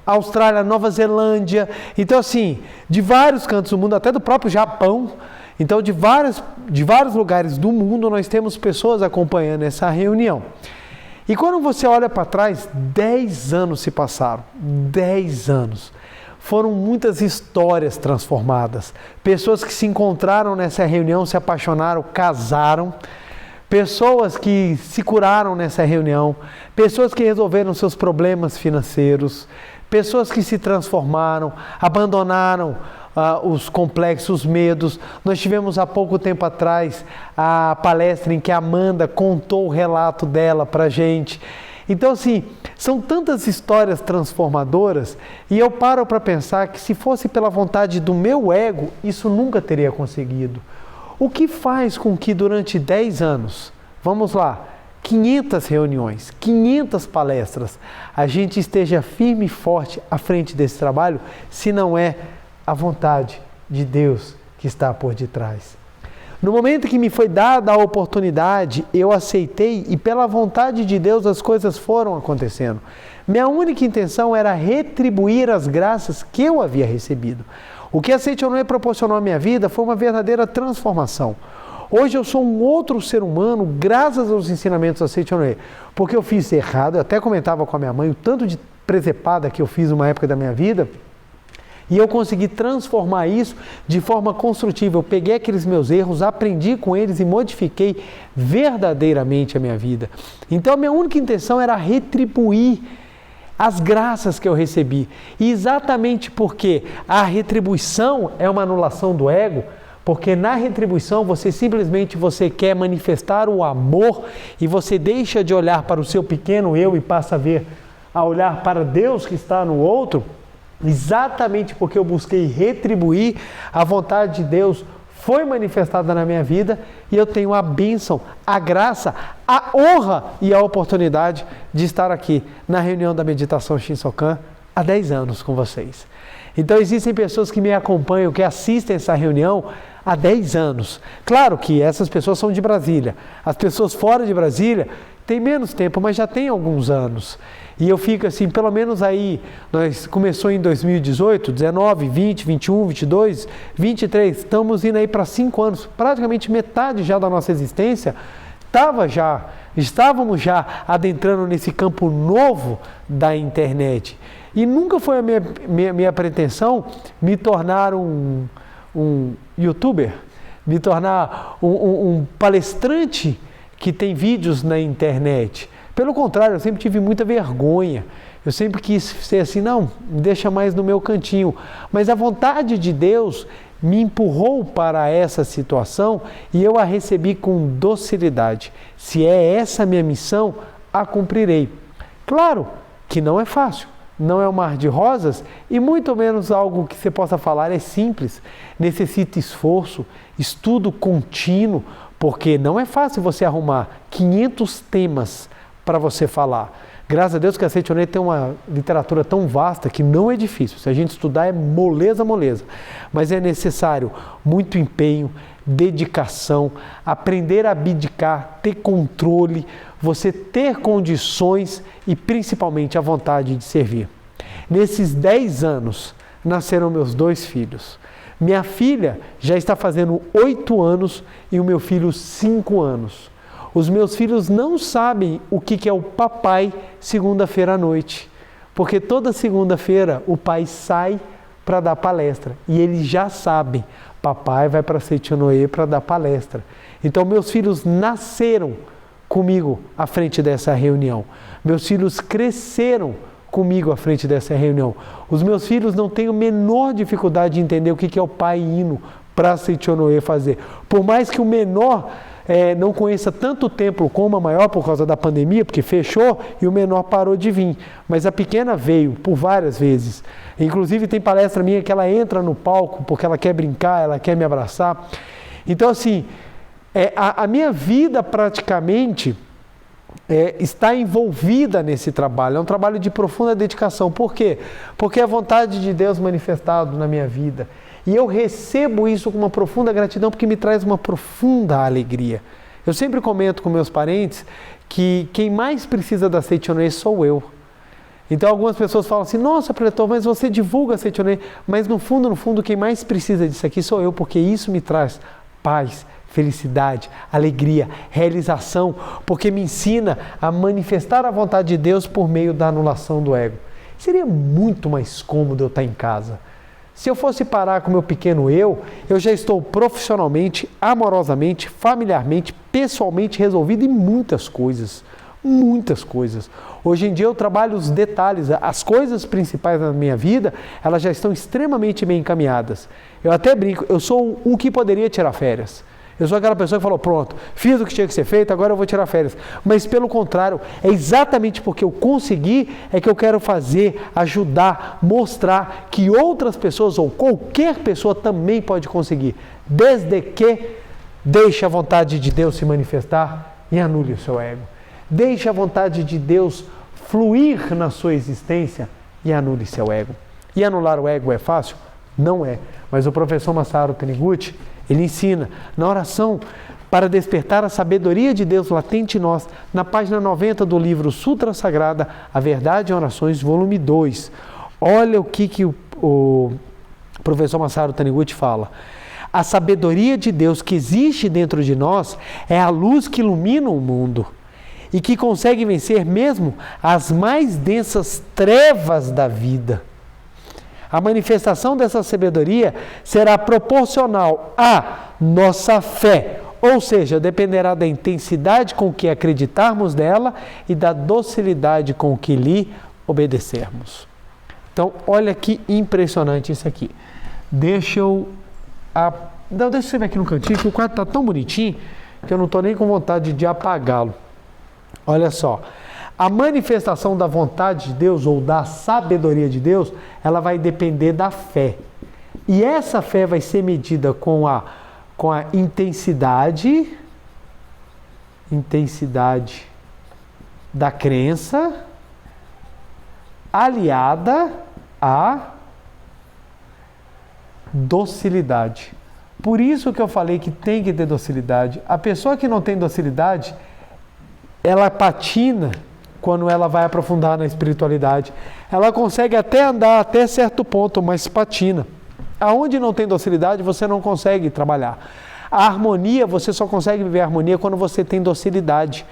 Austrália, Nova Zelândia. Então, assim, de vários cantos do mundo, até do próprio Japão. Então, de vários lugares do mundo, nós temos pessoas acompanhando essa reunião. E quando você olha para trás, 10 anos se passaram, 10 anos. Foram muitas histórias transformadas. Pessoas que se encontraram nessa reunião, se apaixonaram, casaram. Pessoas que se curaram nessa reunião. Pessoas que resolveram seus problemas financeiros. Pessoas que se transformaram, abandonaram os complexos, os medos. Nós tivemos há pouco tempo atrás a palestra em que a Amanda contou o relato dela para a gente. Então, assim, são tantas histórias transformadoras e eu paro para pensar que se fosse pela vontade do meu ego, isso nunca teria conseguido. O que faz com que durante 10 anos, vamos lá, 500 reuniões, 500 palestras, a gente esteja firme e forte à frente desse trabalho, se não é a vontade de Deus que está por detrás. No momento que me foi dada a oportunidade, eu aceitei e pela vontade de Deus as coisas foram acontecendo. Minha única intenção era retribuir as graças que eu havia recebido. O que a Seitonei proporcionou à minha vida foi uma verdadeira transformação. Hoje eu sou um outro ser humano graças aos ensinamentos da Seitonê. Porque eu fiz errado, eu até comentava com a minha mãe o tanto de presepada que eu fiz numa época da minha vida, e eu consegui transformar isso de forma construtiva. Eu peguei aqueles meus erros, aprendi com eles e modifiquei verdadeiramente a minha vida. Então a minha única intenção era retribuir as graças que eu recebi. E exatamente porque a retribuição é uma anulação do ego, porque na retribuição você simplesmente quer manifestar o amor e você deixa de olhar para o seu pequeno eu e passa a olhar para Deus que está no outro. Exatamente porque eu busquei retribuir, a vontade de Deus foi manifestada na minha vida e eu tenho a bênção, a graça, a honra e a oportunidade de estar aqui na reunião da Meditação Shinsokan há 10 anos com vocês. Então existem pessoas que me acompanham, que assistem essa reunião há 10 anos. Claro que essas pessoas são de Brasília. As pessoas fora de Brasília têm menos tempo, mas já têm alguns anos. E eu fico assim, pelo menos aí, nós começou em 2018, 19, 20, 21, 22, 23, estamos indo aí para 5 anos, praticamente metade já da nossa existência, estávamos já adentrando nesse campo novo da internet. E nunca foi a minha pretensão me tornar um youtuber, me tornar um palestrante que tem vídeos na internet. Pelo contrário, eu sempre tive muita vergonha. Eu sempre quis ser assim, não, me deixa mais no meu cantinho. Mas a vontade de Deus me empurrou para essa situação e eu a recebi com docilidade. Se é essa a minha missão, a cumprirei. Claro que não é fácil, não é um mar de rosas e muito menos algo que você possa falar é simples. Necessita esforço, estudo contínuo, porque não é fácil você arrumar 500 temas para você falar. Graças a Deus que a Seitonê tem uma literatura tão vasta que não é difícil. Se a gente estudar é moleza. Mas é necessário muito empenho, dedicação, aprender a abdicar, ter controle, você ter condições e principalmente a vontade de servir. Nesses 10 anos nasceram meus 2 filhos. Minha filha já está fazendo 8 anos e o meu filho 5 anos. Os meus filhos não sabem o que é o papai segunda-feira à noite, porque toda segunda-feira o pai sai para dar palestra e eles já sabem, papai vai para Seitonê para dar palestra. Então meus filhos nasceram comigo à frente dessa reunião, meus filhos cresceram comigo à frente dessa reunião. Os meus filhos não têm a menor dificuldade de entender o que é o pai indo para Seitonê fazer, por mais que o menor não conheça tanto o templo como a maior por causa da pandemia, porque fechou e o menor parou de vir. Mas a pequena veio por várias vezes. Inclusive tem palestra minha que ela entra no palco porque ela quer brincar, ela quer me abraçar. Então assim, a minha vida praticamente está envolvida nesse trabalho. É um trabalho de profunda dedicação. Por quê? Porque é a vontade de Deus manifestada na minha vida. E eu recebo isso com uma profunda gratidão porque me traz uma profunda alegria. Eu sempre comento com meus parentes que quem mais precisa da Seitonê sou eu. Então algumas pessoas falam assim, nossa, Pretor, mas você divulga a Seitonê, mas no fundo, quem mais precisa disso aqui sou eu, porque isso me traz paz, felicidade, alegria, realização, porque me ensina a manifestar a vontade de Deus por meio da anulação do ego. Seria muito mais cômodo eu estar em casa. Se eu fosse parar com o meu pequeno eu já estou profissionalmente, amorosamente, familiarmente, pessoalmente resolvido em muitas coisas. Muitas coisas. Hoje em dia eu trabalho os detalhes, as coisas principais da minha vida, elas já estão extremamente bem encaminhadas. Eu até brinco, eu sou um que poderia tirar férias. Eu sou aquela pessoa que falou, pronto, fiz o que tinha que ser feito, agora eu vou tirar férias. Mas pelo contrário, é exatamente porque eu consegui, é que eu quero fazer, ajudar, mostrar que outras pessoas ou qualquer pessoa também pode conseguir. Desde que deixe a vontade de Deus se manifestar e anule o seu ego. Deixe a vontade de Deus fluir na sua existência e anule seu ego. E anular o ego é fácil? Não é. Mas o professor Masaru Taniguchi, ele ensina na oração para despertar a sabedoria de Deus latente em nós, na página 90 do livro Sutra Sagrada, A Verdade em Orações, volume 2. Olha o que o professor Masaru Taniguchi fala. A sabedoria de Deus que existe dentro de nós é a luz que ilumina o mundo e que consegue vencer mesmo as mais densas trevas da vida. A manifestação dessa sabedoria será proporcional à nossa fé, ou seja, dependerá da intensidade com que acreditarmos nela e da docilidade com que lhe obedecermos. Então, olha que impressionante isso aqui. Deixa eu ver aqui no cantinho, que o quadro está tão bonitinho que eu não estou nem com vontade de apagá-lo. Olha só, a manifestação da vontade de Deus ou da sabedoria de Deus, ela vai depender da fé. E essa fé vai ser medida com a intensidade da crença aliada à docilidade. Por isso que eu falei que tem que ter docilidade. A pessoa que não tem docilidade, ela patina quando ela vai aprofundar na espiritualidade. Ela consegue até andar até certo ponto, mas patina. Aonde não tem docilidade, você não consegue trabalhar. A harmonia, você só consegue viver a harmonia quando você tem docilidade.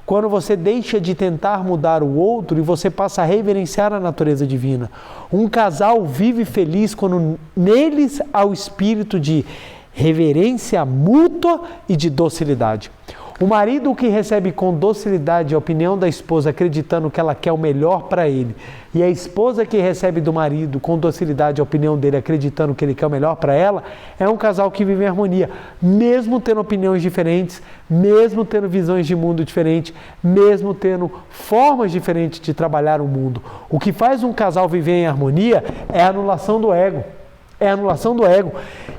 Quando você deixa de tentar mudar o outro e você passa a reverenciar a natureza divina. Um casal vive feliz quando neles há o espírito de reverência mútua e de docilidade. O marido que recebe com docilidade a opinião da esposa, acreditando que ela quer o melhor para ele, e a esposa que recebe do marido com docilidade a opinião dele, acreditando que ele quer o melhor para ela, é um casal que vive em harmonia, mesmo tendo opiniões diferentes, mesmo tendo visões de mundo diferentes, mesmo tendo formas diferentes de trabalhar o mundo. O que faz um casal viver em harmonia é a anulação do ego. É a anulação do ego.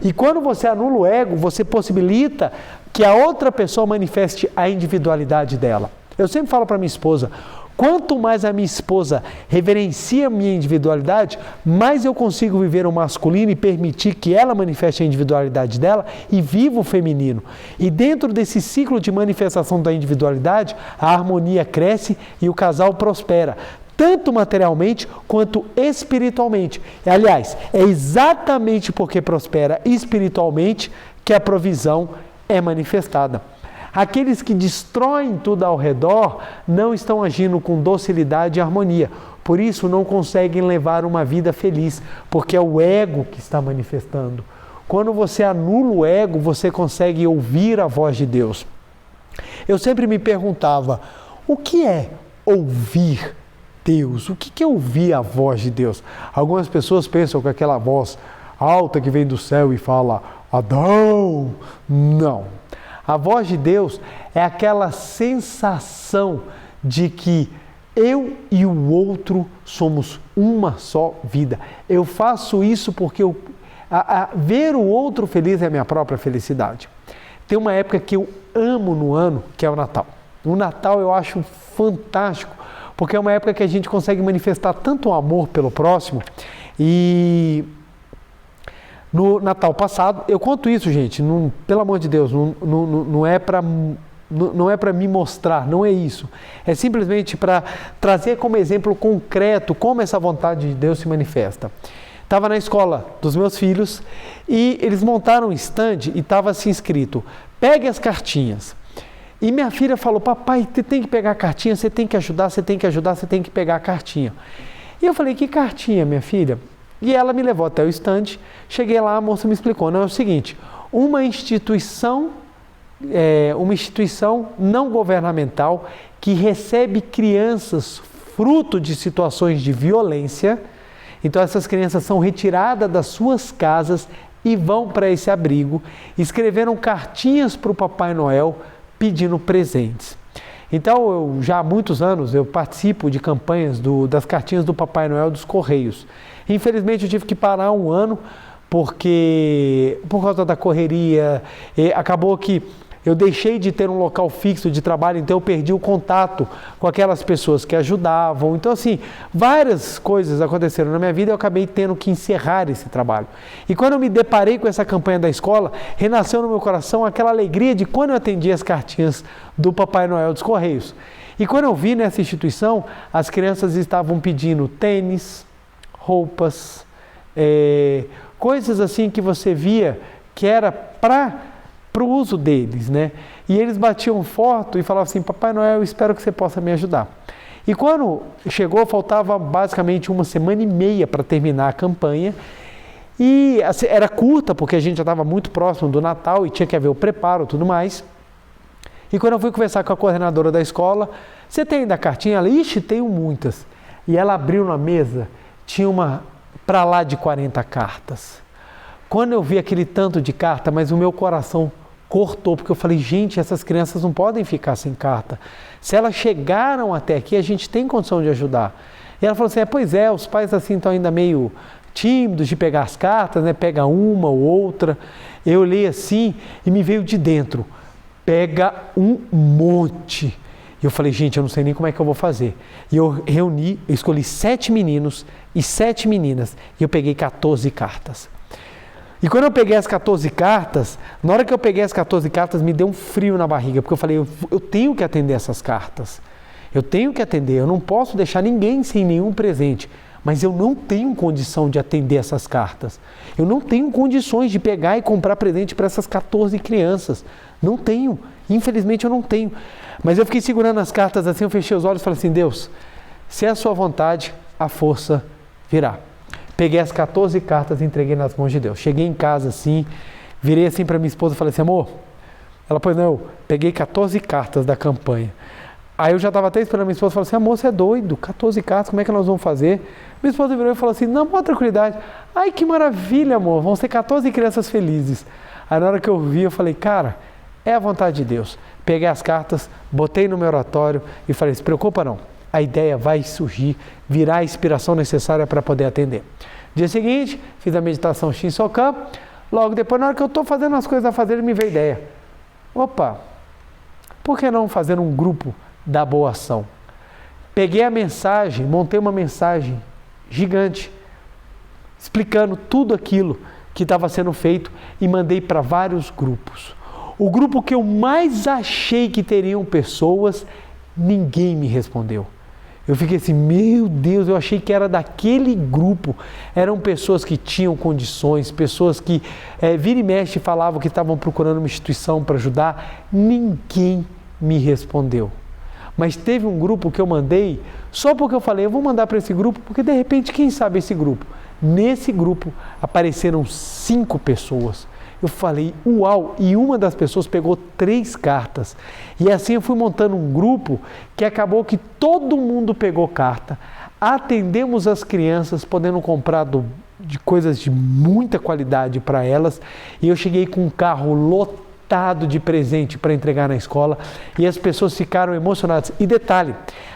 E quando você anula o ego, você possibilita que a outra pessoa manifeste a individualidade dela. Eu sempre falo para minha esposa, quanto mais a minha esposa reverencia a minha individualidade, mais eu consigo viver o masculino e permitir que ela manifeste a individualidade dela e viva o feminino. E dentro desse ciclo de manifestação da individualidade, a harmonia cresce e o casal prospera, tanto materialmente quanto espiritualmente. Aliás, é exatamente porque prospera espiritualmente que a provisão é manifestada. Aqueles que destroem tudo ao redor não estão agindo com docilidade e harmonia. Por isso não conseguem levar uma vida feliz, porque é o ego que está manifestando. Quando você anula o ego, você consegue ouvir a voz de Deus. Eu sempre me perguntava, o que é ouvir Deus? O que é ouvir a voz de Deus? Algumas pessoas pensam que aquela voz alta que vem do céu e fala, Adão! Não. A voz de Deus é aquela sensação de que eu e o outro somos uma só vida. Eu faço isso porque ver o outro feliz é a minha própria felicidade. Tem uma época que eu amo no ano, que é o Natal. O Natal eu acho fantástico, porque é uma época que a gente consegue manifestar tanto amor pelo próximo. E no Natal passado, eu conto isso, gente, pelo amor de Deus, não é para me mostrar, não é isso. É simplesmente para trazer como exemplo concreto como essa vontade de Deus se manifesta. Estava na escola dos meus filhos e eles montaram um stand e estava assim escrito, pegue as cartinhas. E minha filha falou, papai, você tem que pegar a cartinha, você tem que ajudar, você tem que ajudar, você tem que pegar a cartinha. E eu falei, que cartinha, minha filha? E ela me levou até o stand, cheguei lá, a moça me explicou, não, é o seguinte, uma instituição não governamental que recebe crianças fruto de situações de violência, então essas crianças são retiradas das suas casas e vão para esse abrigo, escreveram cartinhas para o Papai Noel pedindo presentes. Então, já há muitos anos, eu participo de campanhas das cartinhas do Papai Noel dos Correios. Infelizmente, eu tive que parar um ano, porque por causa da correria, acabou que eu deixei de ter um local fixo de trabalho, então eu perdi o contato com aquelas pessoas que ajudavam. Então, assim, várias coisas aconteceram na minha vida e eu acabei tendo que encerrar esse trabalho. E quando eu me deparei com essa campanha da escola, renasceu no meu coração aquela alegria de quando eu atendi as cartinhas do Papai Noel dos Correios. E quando eu vi nessa instituição, as crianças estavam pedindo tênis, roupas, coisas assim que você via que era para o uso deles, né? E eles batiam foto e falavam assim, Papai Noel, eu espero que você possa me ajudar. E quando chegou, faltava basicamente 1,5 para terminar a campanha. E assim, era curta, porque a gente já estava muito próximo do Natal e tinha que haver o preparo e tudo mais. E quando eu fui conversar com a coordenadora da escola, você tem ainda a cartinha? Ela, ixi, tenho muitas. E ela abriu na mesa, tinha uma para lá de 40 cartas. Quando eu vi aquele tanto de carta, mas o meu coração cortou, porque eu falei, gente, essas crianças não podem ficar sem carta. Se elas chegaram até aqui, a gente tem condição de ajudar. E ela falou assim, pois é, os pais assim estão ainda meio tímidos de pegar as cartas, né? Pega uma ou outra. Eu olhei assim e me veio de dentro, pega um monte. E eu falei, gente, eu não sei nem como é que eu vou fazer. E eu escolhi 7 meninos e 7 meninas, e eu peguei 14 cartas. E quando eu peguei as 14 cartas, na hora que eu peguei as 14 cartas, me deu um frio na barriga, porque eu falei, eu tenho que atender essas cartas. Eu tenho que atender, eu não posso deixar ninguém sem nenhum presente. Mas eu não tenho condição de atender essas cartas. Eu não tenho condições de pegar e comprar presente para essas 14 crianças. Não tenho. Infelizmente eu não tenho. Mas eu fiquei segurando as cartas assim, eu fechei os olhos e falei assim, Deus, se é a sua vontade, a força virá. Peguei as 14 cartas e entreguei nas mãos de Deus. Cheguei em casa assim, virei assim para minha esposa e falei assim, amor, ela, pois não, peguei 14 cartas da campanha. Aí eu já estava até esperando minha esposa, falou assim, amor, você é doido, 14 cartas, como é que nós vamos fazer? Minha esposa virou e falou assim, não, com tranquilidade. Ai, que maravilha, amor, vão ser 14 crianças felizes. Aí na hora que eu vi, eu falei, cara, é a vontade de Deus. Peguei as cartas, botei no meu oratório e falei, se preocupa não, a ideia vai surgir, virá a inspiração necessária para poder atender. Dia seguinte, fiz a meditação Shinsokan, logo depois, na hora que eu estou fazendo as coisas a fazer, me veio a ideia. Opa, por que não fazer um grupo da boa ação? Peguei a mensagem, montei uma mensagem gigante, explicando tudo aquilo que estava sendo feito e mandei para vários grupos. O grupo que eu mais achei que teriam pessoas, ninguém me respondeu. Eu fiquei assim, meu Deus, eu achei que era daquele grupo. Eram pessoas que tinham condições, pessoas que vira e mexe falavam que estavam procurando uma instituição para ajudar. Ninguém me respondeu. Mas teve um grupo que eu mandei, só porque eu falei, eu vou mandar para esse grupo, porque de repente, quem sabe esse grupo? Nesse grupo apareceram 5 pessoas. Eu falei, uau, e uma das pessoas pegou 3 cartas. E assim eu fui montando um grupo que acabou que todo mundo pegou carta. Atendemos as crianças, podendo comprar de coisas de muita qualidade para elas. E eu cheguei com um carro lotado de presente para entregar na escola e as pessoas ficaram emocionadas. E detalhe,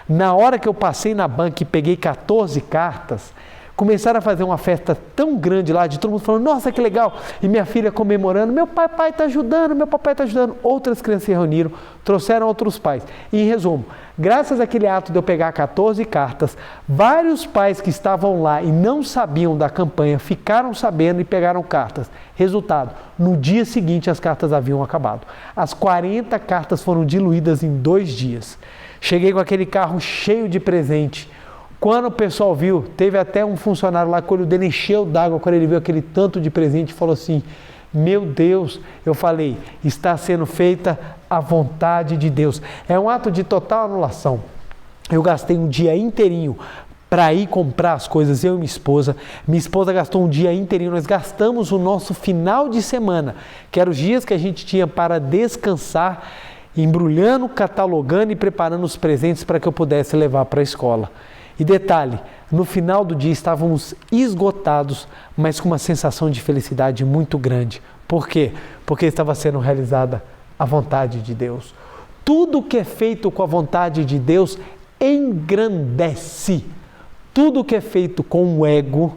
na hora que eu passei na banca e peguei 14 cartas, começaram a fazer uma festa tão grande lá, de todo mundo falando, nossa, que legal, e minha filha comemorando, meu papai está ajudando, meu papai está ajudando. Outras crianças se reuniram, trouxeram outros pais. E, em resumo, graças àquele ato de eu pegar 14 cartas, vários pais que estavam lá e não sabiam da campanha, ficaram sabendo e pegaram cartas. Resultado, no dia seguinte as cartas haviam acabado. As 40 cartas foram diluídas em 2 dias. Cheguei com aquele carro cheio de presente. Quando o pessoal viu, teve até um funcionário lá, que o olho dele encheu d'água quando ele viu aquele tanto de presente e falou assim, meu Deus, eu falei, está sendo feita a vontade de Deus. É um ato de total anulação. Eu gastei um dia inteirinho para ir comprar as coisas, eu e minha esposa gastou um dia inteirinho, nós gastamos o nosso final de semana, que eram os dias que a gente tinha para descansar, embrulhando, catalogando e preparando os presentes para que eu pudesse levar para a escola. E detalhe, no final do dia estávamos esgotados, mas com uma sensação de felicidade muito grande. Por quê? Porque estava sendo realizada a vontade de Deus. Tudo que é feito com a vontade de Deus engrandece. Tudo que é feito com o ego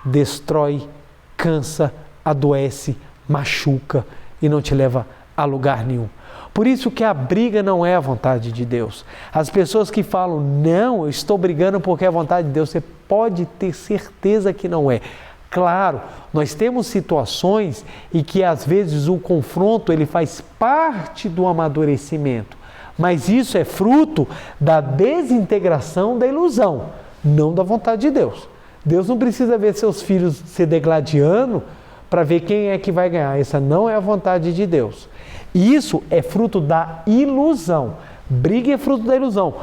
destrói, cansa, adoece, machuca e não te leva a lugar nenhum. Por isso que a briga não é a vontade de Deus. As pessoas que falam, não, eu estou brigando porque é a vontade de Deus, você pode ter certeza que não é. Claro, nós temos situações em que às vezes o confronto ele faz parte do amadurecimento, mas isso é fruto da desintegração da ilusão, não da vontade de Deus. Deus não precisa ver seus filhos se degladiando para ver quem é que vai ganhar. Essa não é a vontade de Deus. E isso é fruto da ilusão. Briga é fruto da ilusão.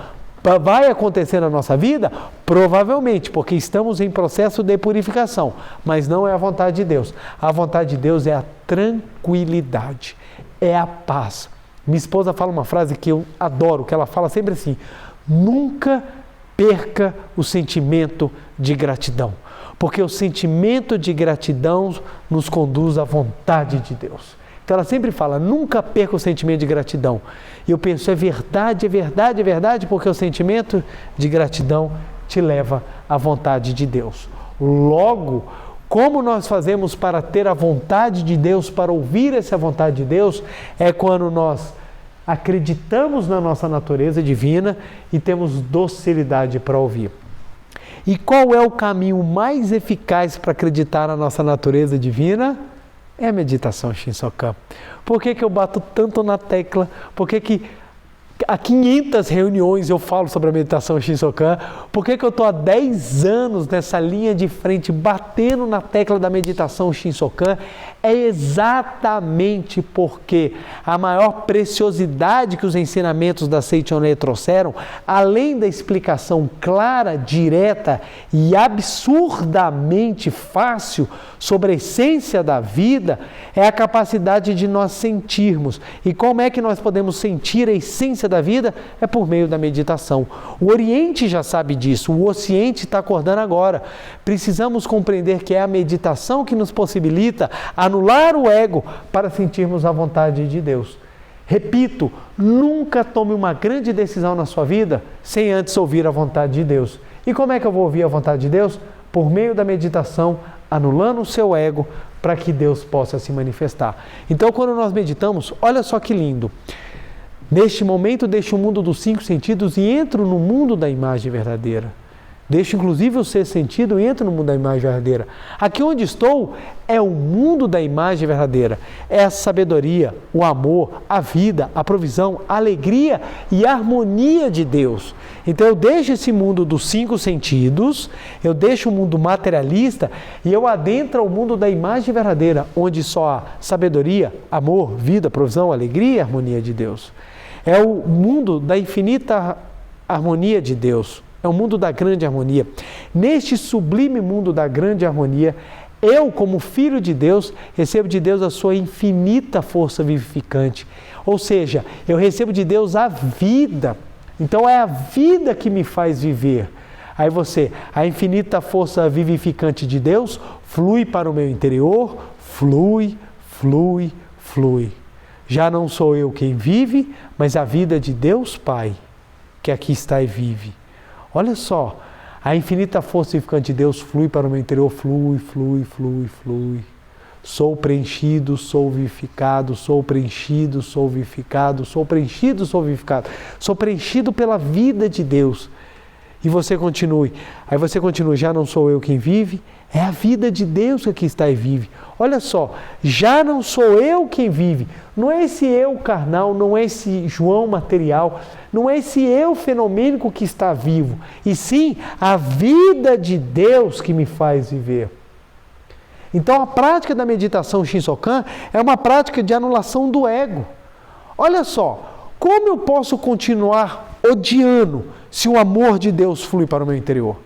Vai acontecer na nossa vida? Provavelmente, porque estamos em processo de purificação, mas não é a vontade de Deus. A vontade de Deus é a tranquilidade, é a paz. Minha esposa fala uma frase que eu adoro, que ela fala sempre assim: nunca perca o sentimento de gratidão, porque o sentimento de gratidão nos conduz à vontade de Deus. Então ela sempre fala, nunca perca o sentimento de gratidão. E eu penso, é verdade, é verdade, é verdade, porque o sentimento de gratidão te leva à vontade de Deus. Logo, como nós fazemos para ter a vontade de Deus, para ouvir essa vontade de Deus, é quando nós acreditamos na nossa natureza divina e temos docilidade para ouvir. E qual é o caminho mais eficaz para acreditar na nossa natureza divina? É a meditação Shinsokan. Por que eu bato tanto na tecla? Por que há 500 reuniões eu falo sobre a meditação Shinsokan? Por que eu estou há 10 anos nessa linha de frente batendo na tecla da meditação Shinsokan? É exatamente porque a maior preciosidade que os ensinamentos da Seichonei trouxeram, além da explicação clara, direta e absurdamente fácil sobre a essência da vida, é a capacidade de nós sentirmos. E como é que nós podemos sentir a essência da vida? É por meio da meditação. O Oriente já sabe disso, o Ocidente está acordando agora. Precisamos compreender que é a meditação que nos possibilita anular o ego para sentirmos a vontade de Deus. Repito, nunca tome uma grande decisão na sua vida sem antes ouvir a vontade de Deus. E como é que eu vou ouvir a vontade de Deus? Por meio da meditação, anulando o seu ego para que Deus possa se manifestar. Então, quando nós meditamos, olha só que lindo. Neste momento, deixo o mundo dos 5 sentidos e entro no mundo da imagem verdadeira. Deixo inclusive o sexto sentido e entro no mundo da imagem verdadeira. Aqui onde estou é o mundo da imagem verdadeira. É a sabedoria, o amor, a vida, a provisão, a alegria e a harmonia de Deus. Então eu deixo esse mundo dos 5 sentidos, eu deixo o mundo materialista e eu adentro ao mundo da imagem verdadeira, onde só há sabedoria, amor, vida, provisão, alegria e harmonia de Deus. É o mundo da infinita harmonia de Deus. É o mundo da grande harmonia. Neste sublime mundo da grande harmonia, eu, como filho de Deus, recebo de Deus a sua infinita força vivificante. Ou seja, eu recebo de Deus a vida. Então é a vida que me faz viver. Aí a infinita força vivificante de Deus flui para o meu interior, flui, flui, flui. Já não sou eu quem vive, mas a vida de Deus Pai, que aqui está e vive. Olha só, a infinita força vivificante de Deus flui para o meu interior, flui, flui, flui, flui. Sou preenchido, sou vivificado, sou preenchido, sou vivificado, sou preenchido, sou vivificado. Sou preenchido pela vida de Deus. E você continue. Aí você continua, já não sou eu quem vive, é a vida de Deus que aqui está e vive. Olha só, já não sou eu quem vive. Não é esse eu carnal, não é esse João material, não é esse eu fenomênico que está vivo. E sim, a vida de Deus que me faz viver. Então a prática da meditação Shinsokan é uma prática de anulação do ego. Olha só, como eu posso continuar odiando se o amor de Deus flui para o meu interior?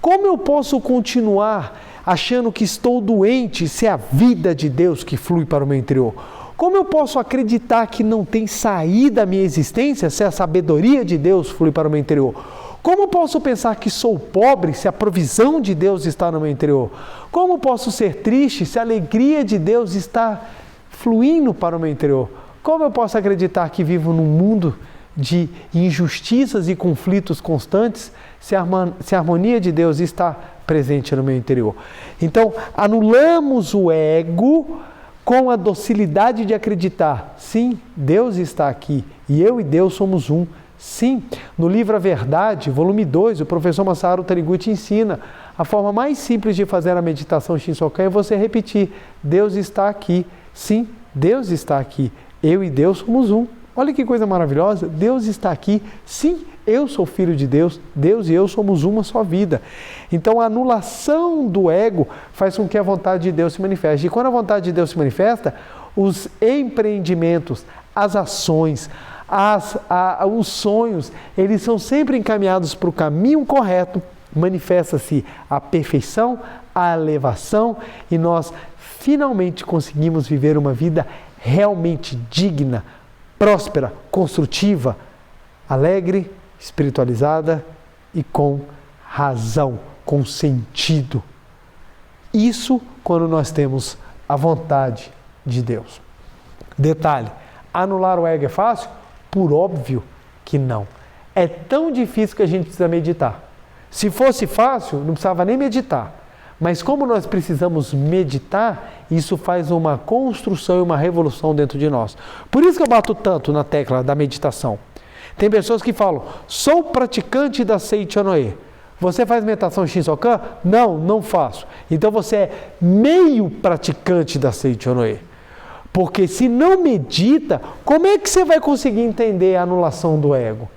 Como eu posso continuar achando que estou doente se é a vida de Deus que flui para o meu interior? Como eu posso acreditar que não tem saída a minha existência se a sabedoria de Deus flui para o meu interior? Como posso pensar que sou pobre se a provisão de Deus está no meu interior? Como posso ser triste se a alegria de Deus está fluindo para o meu interior? Como eu posso acreditar que vivo num mundo de injustiças e conflitos constantes se a harmonia de Deus está presente no meu interior? Então, anulamos o ego com a docilidade de acreditar, sim, Deus está aqui e eu e Deus somos um. Sim, no livro A Verdade, volume 2, o professor Masaharu Taniguchi ensina a forma mais simples de fazer a meditação Shinsokan é você repetir, Deus está aqui, sim, Deus está aqui, eu e Deus somos um. Olha que coisa maravilhosa, Deus está aqui, sim, eu sou filho de Deus, Deus e eu somos uma só vida. Então a anulação do ego faz com que a vontade de Deus se manifeste. E quando a vontade de Deus se manifesta, os empreendimentos, as ações, os sonhos, eles são sempre encaminhados para o caminho correto, manifesta-se a perfeição, a elevação e nós finalmente conseguimos viver uma vida realmente digna, próspera, construtiva, alegre, espiritualizada e com razão, com sentido. Isso quando nós temos a vontade de Deus. Detalhe, anular o ego é fácil? Por óbvio que não. É tão difícil que a gente precisa meditar. Se fosse fácil, não precisava nem meditar. Mas como nós precisamos meditar, isso faz uma construção e uma revolução dentro de nós. Por isso que eu bato tanto na tecla da meditação. Tem pessoas que falam, sou praticante da Seichonoye. Você faz meditação Shinsokan? Não, não faço. Então você é meio praticante da Seichonoye. Porque se não medita, como é que você vai conseguir entender a anulação do ego?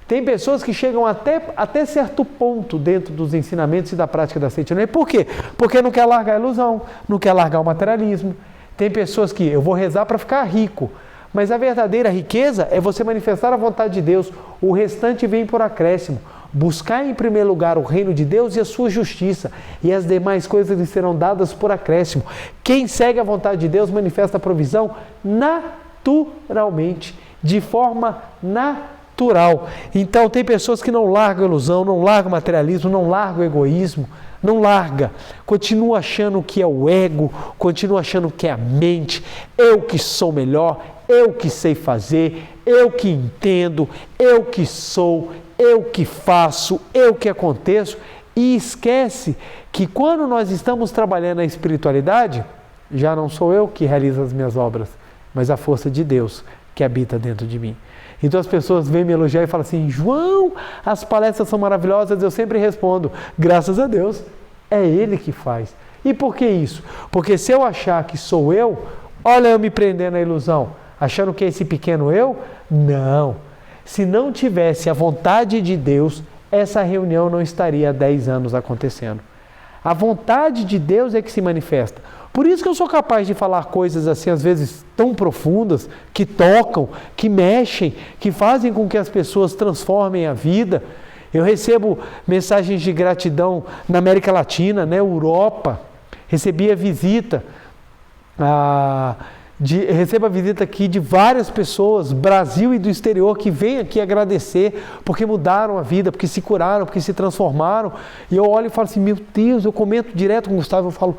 Tem pessoas que chegam até certo ponto dentro dos ensinamentos e da prática da Seichonoye. Por quê? Porque não quer largar a ilusão, não quer largar o materialismo. Tem pessoas que, eu vou rezar para ficar rico. Mas a verdadeira riqueza é você manifestar a vontade de Deus. O restante vem por acréscimo. Buscar em primeiro lugar o reino de Deus e a sua justiça. E as demais coisas lhe serão dadas por acréscimo. Quem segue a vontade de Deus manifesta a provisão naturalmente, de forma natural. Então tem pessoas que não largam a ilusão, não largam o materialismo, não largam o egoísmo, não larga, continua achando que é o ego, continua achando que é a mente, eu que sou melhor, eu que sei fazer, eu que entendo, eu que sou, eu que faço, eu que aconteço, e esquece que quando nós estamos trabalhando a espiritualidade, já não sou eu que realizo as minhas obras, mas a força de Deus que habita dentro de mim. Então as pessoas vêm me elogiar e falam assim, João, as palestras são maravilhosas. Eu sempre respondo, graças a Deus, é Ele que faz. E por que isso? Porque se eu achar que sou eu, olha eu me prendendo na ilusão, achando que é esse pequeno eu, não. Se não tivesse a vontade de Deus, essa reunião não estaria há 10 anos acontecendo. A vontade de Deus é que se manifesta. Por isso que eu sou capaz de falar coisas assim, às vezes tão profundas, que tocam, que mexem, que fazem com que as pessoas transformem a vida. Eu recebo mensagens de gratidão na América Latina, na Europa. Recebi a visita, recebo a visita aqui de várias pessoas, Brasil e do exterior, que vêm aqui agradecer porque mudaram a vida, porque se curaram, porque se transformaram. E eu olho e falo assim, meu Deus, eu comento direto com o Gustavo, eu falo,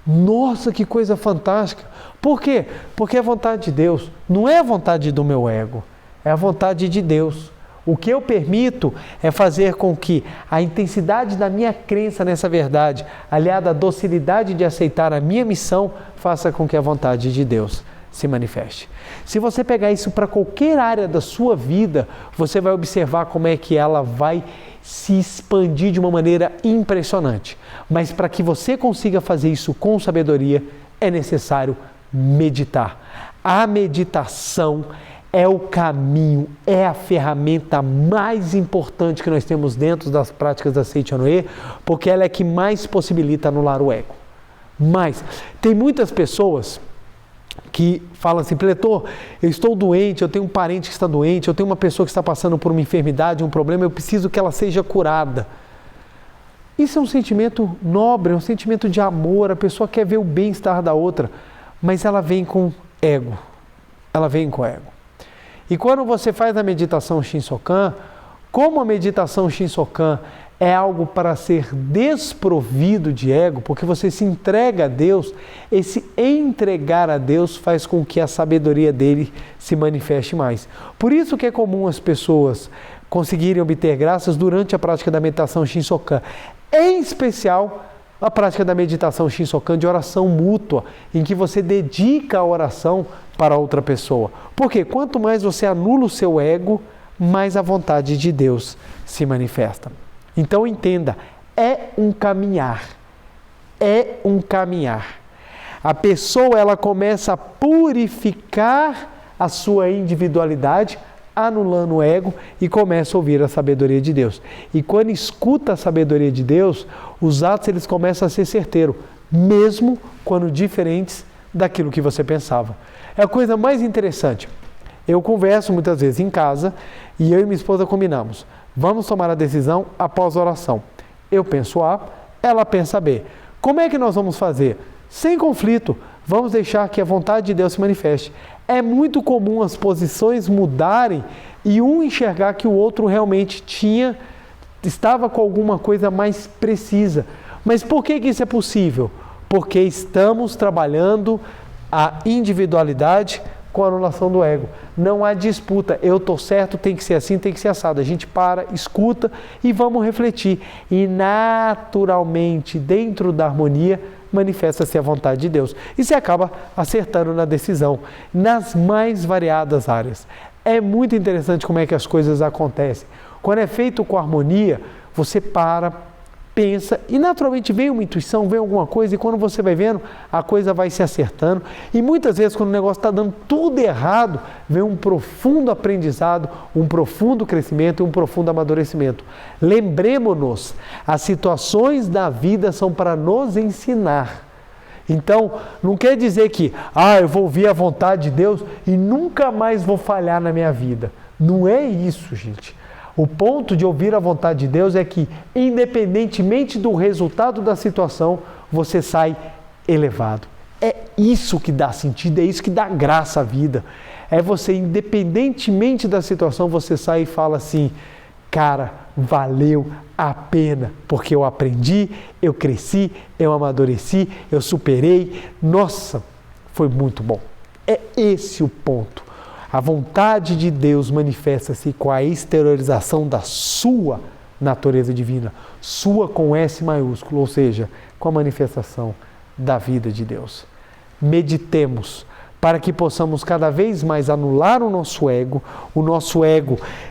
nossa, que coisa fantástica. Por quê? Porque é a vontade de Deus. Não é a vontade do meu ego, é a vontade de Deus. O que eu permito é fazer com que a intensidade da minha crença nessa verdade, aliada à docilidade de aceitar a minha missão, faça com que a vontade de Deus se manifeste. Se você pegar isso para qualquer área da sua vida, você vai observar como é que ela vai se expandir de uma maneira impressionante. Mas para que você consiga fazer isso com sabedoria, é necessário meditar. A meditação é o caminho, é a ferramenta mais importante que nós temos dentro das práticas da Seichonoye, porque ela é que mais possibilita anular o ego. Mas tem muitas pessoas que falam assim, Preletor, eu estou doente, eu tenho um parente que está doente, eu tenho uma pessoa que está passando por uma enfermidade, um problema, eu preciso que ela seja curada. Isso é um sentimento nobre, é um sentimento de amor, a pessoa quer ver o bem-estar da outra, mas ela vem com ego, ela vem com ego. E quando você faz a meditação Shinsokan, como a meditação Shinsokan é algo para ser desprovido de ego, porque você se entrega a Deus, esse entregar a Deus faz com que a sabedoria dele se manifeste mais. Por isso que é comum as pessoas conseguirem obter graças durante a prática da meditação Shinsokan, em especial a prática da meditação Shinsokan de oração mútua, em que você dedica a oração para outra pessoa. Porque quanto mais você anula o seu ego, mais a vontade de Deus se manifesta. Então entenda, é um caminhar, é um caminhar. A pessoa ela começa a purificar a sua individualidade anulando o ego e começa a ouvir a sabedoria de Deus. E quando escuta a sabedoria de Deus, os atos eles começam a ser certeiros, mesmo quando diferentes daquilo que você pensava. É a coisa mais interessante. Eu converso muitas vezes em casa e eu e minha esposa combinamos. Vamos tomar a decisão após a oração. Eu penso A, ela pensa B. Como é que nós vamos fazer? Sem conflito. Vamos deixar que a vontade de Deus se manifeste. É muito comum as posições mudarem e um enxergar que o outro realmente estava com alguma coisa mais precisa. Mas por que isso é possível? Porque estamos trabalhando a individualidade com a anulação do ego. Não há disputa, eu estou certo, tem que ser assim, tem que ser assado. A gente para, escuta e vamos refletir. E naturalmente, dentro da harmonia, manifesta-se a vontade de Deus. E você acaba acertando na decisão, nas mais variadas áreas. É muito interessante como é que as coisas acontecem. Quando é feito com harmonia, você para, pensa e naturalmente vem uma intuição, vem alguma coisa e quando você vai vendo, a coisa vai se acertando. E muitas vezes quando o negócio está dando tudo errado, vem um profundo aprendizado, um profundo crescimento e um profundo amadurecimento. Lembremos-nos, as situações da vida são para nos ensinar. Então, não quer dizer que, eu vou ouvir a vontade de Deus e nunca mais vou falhar na minha vida. Não é isso, gente. O ponto de ouvir a vontade de Deus é que, independentemente do resultado da situação, você sai elevado. É isso que dá sentido, é isso que dá graça à vida. É você, independentemente da situação, você sai e fala assim, cara, valeu a pena, porque eu aprendi, eu cresci, eu amadureci, eu superei. Nossa, foi muito bom. É esse o ponto. A vontade de Deus manifesta-se com a exteriorização da sua natureza divina, sua com S maiúsculo, ou seja, com a manifestação da vida de Deus. Meditemos para que possamos cada vez mais anular o nosso ego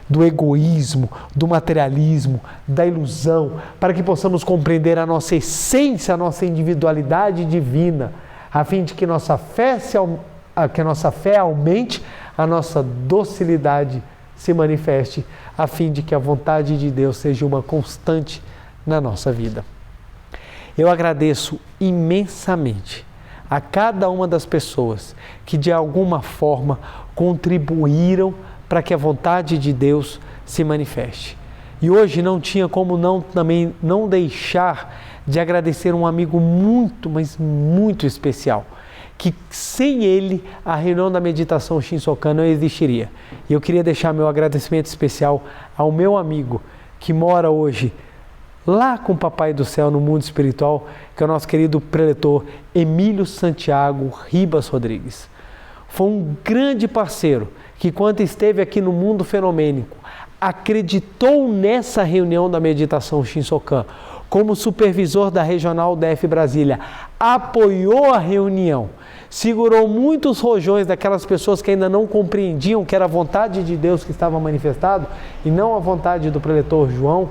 do egoísmo, do materialismo, da ilusão, para que possamos compreender a nossa essência, a nossa individualidade divina, a fim de que nossa fé aumente, a nossa docilidade se manifeste, a fim de que a vontade de Deus seja uma constante na nossa vida. Eu agradeço imensamente a cada uma das pessoas que de alguma forma contribuíram para que a vontade de Deus se manifeste. E hoje não tinha como também não deixar de agradecer um amigo muito, mas muito especial, que sem ele a reunião da meditação Shinsokan não existiria. E eu queria deixar meu agradecimento especial ao meu amigo que mora hoje lá com o Papai do Céu no mundo espiritual, que é o nosso querido preletor Emílio Santiago Ribas Rodrigues. Foi um grande parceiro que, quando esteve aqui no mundo fenomênico, acreditou nessa reunião da meditação Shinsokan como supervisor da Regional DF Brasília, apoiou a reunião, segurou muitos rojões daquelas pessoas que ainda não compreendiam que era a vontade de Deus que estava manifestado e não a vontade do preletor João,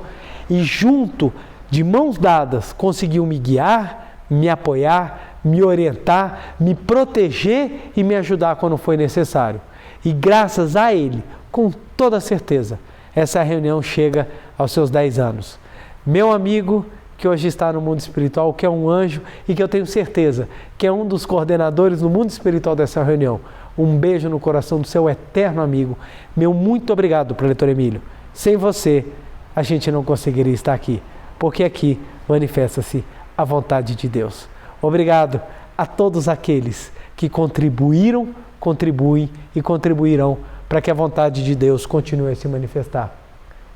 e junto, de mãos dadas, conseguiu me guiar, me apoiar, me orientar, me proteger e me ajudar quando foi necessário. E graças a ele, com toda certeza, essa reunião chega aos seus 10 anos. Meu amigo, que hoje está no mundo espiritual, que é um anjo e que eu tenho certeza que é um dos coordenadores no mundo espiritual dessa reunião. Um beijo no coração do seu eterno amigo. Meu muito obrigado, preletor Emílio. Sem você, a gente não conseguiria estar aqui, porque aqui manifesta-se a vontade de Deus. Obrigado a todos aqueles que contribuíram, contribuem e contribuirão para que a vontade de Deus continue a se manifestar.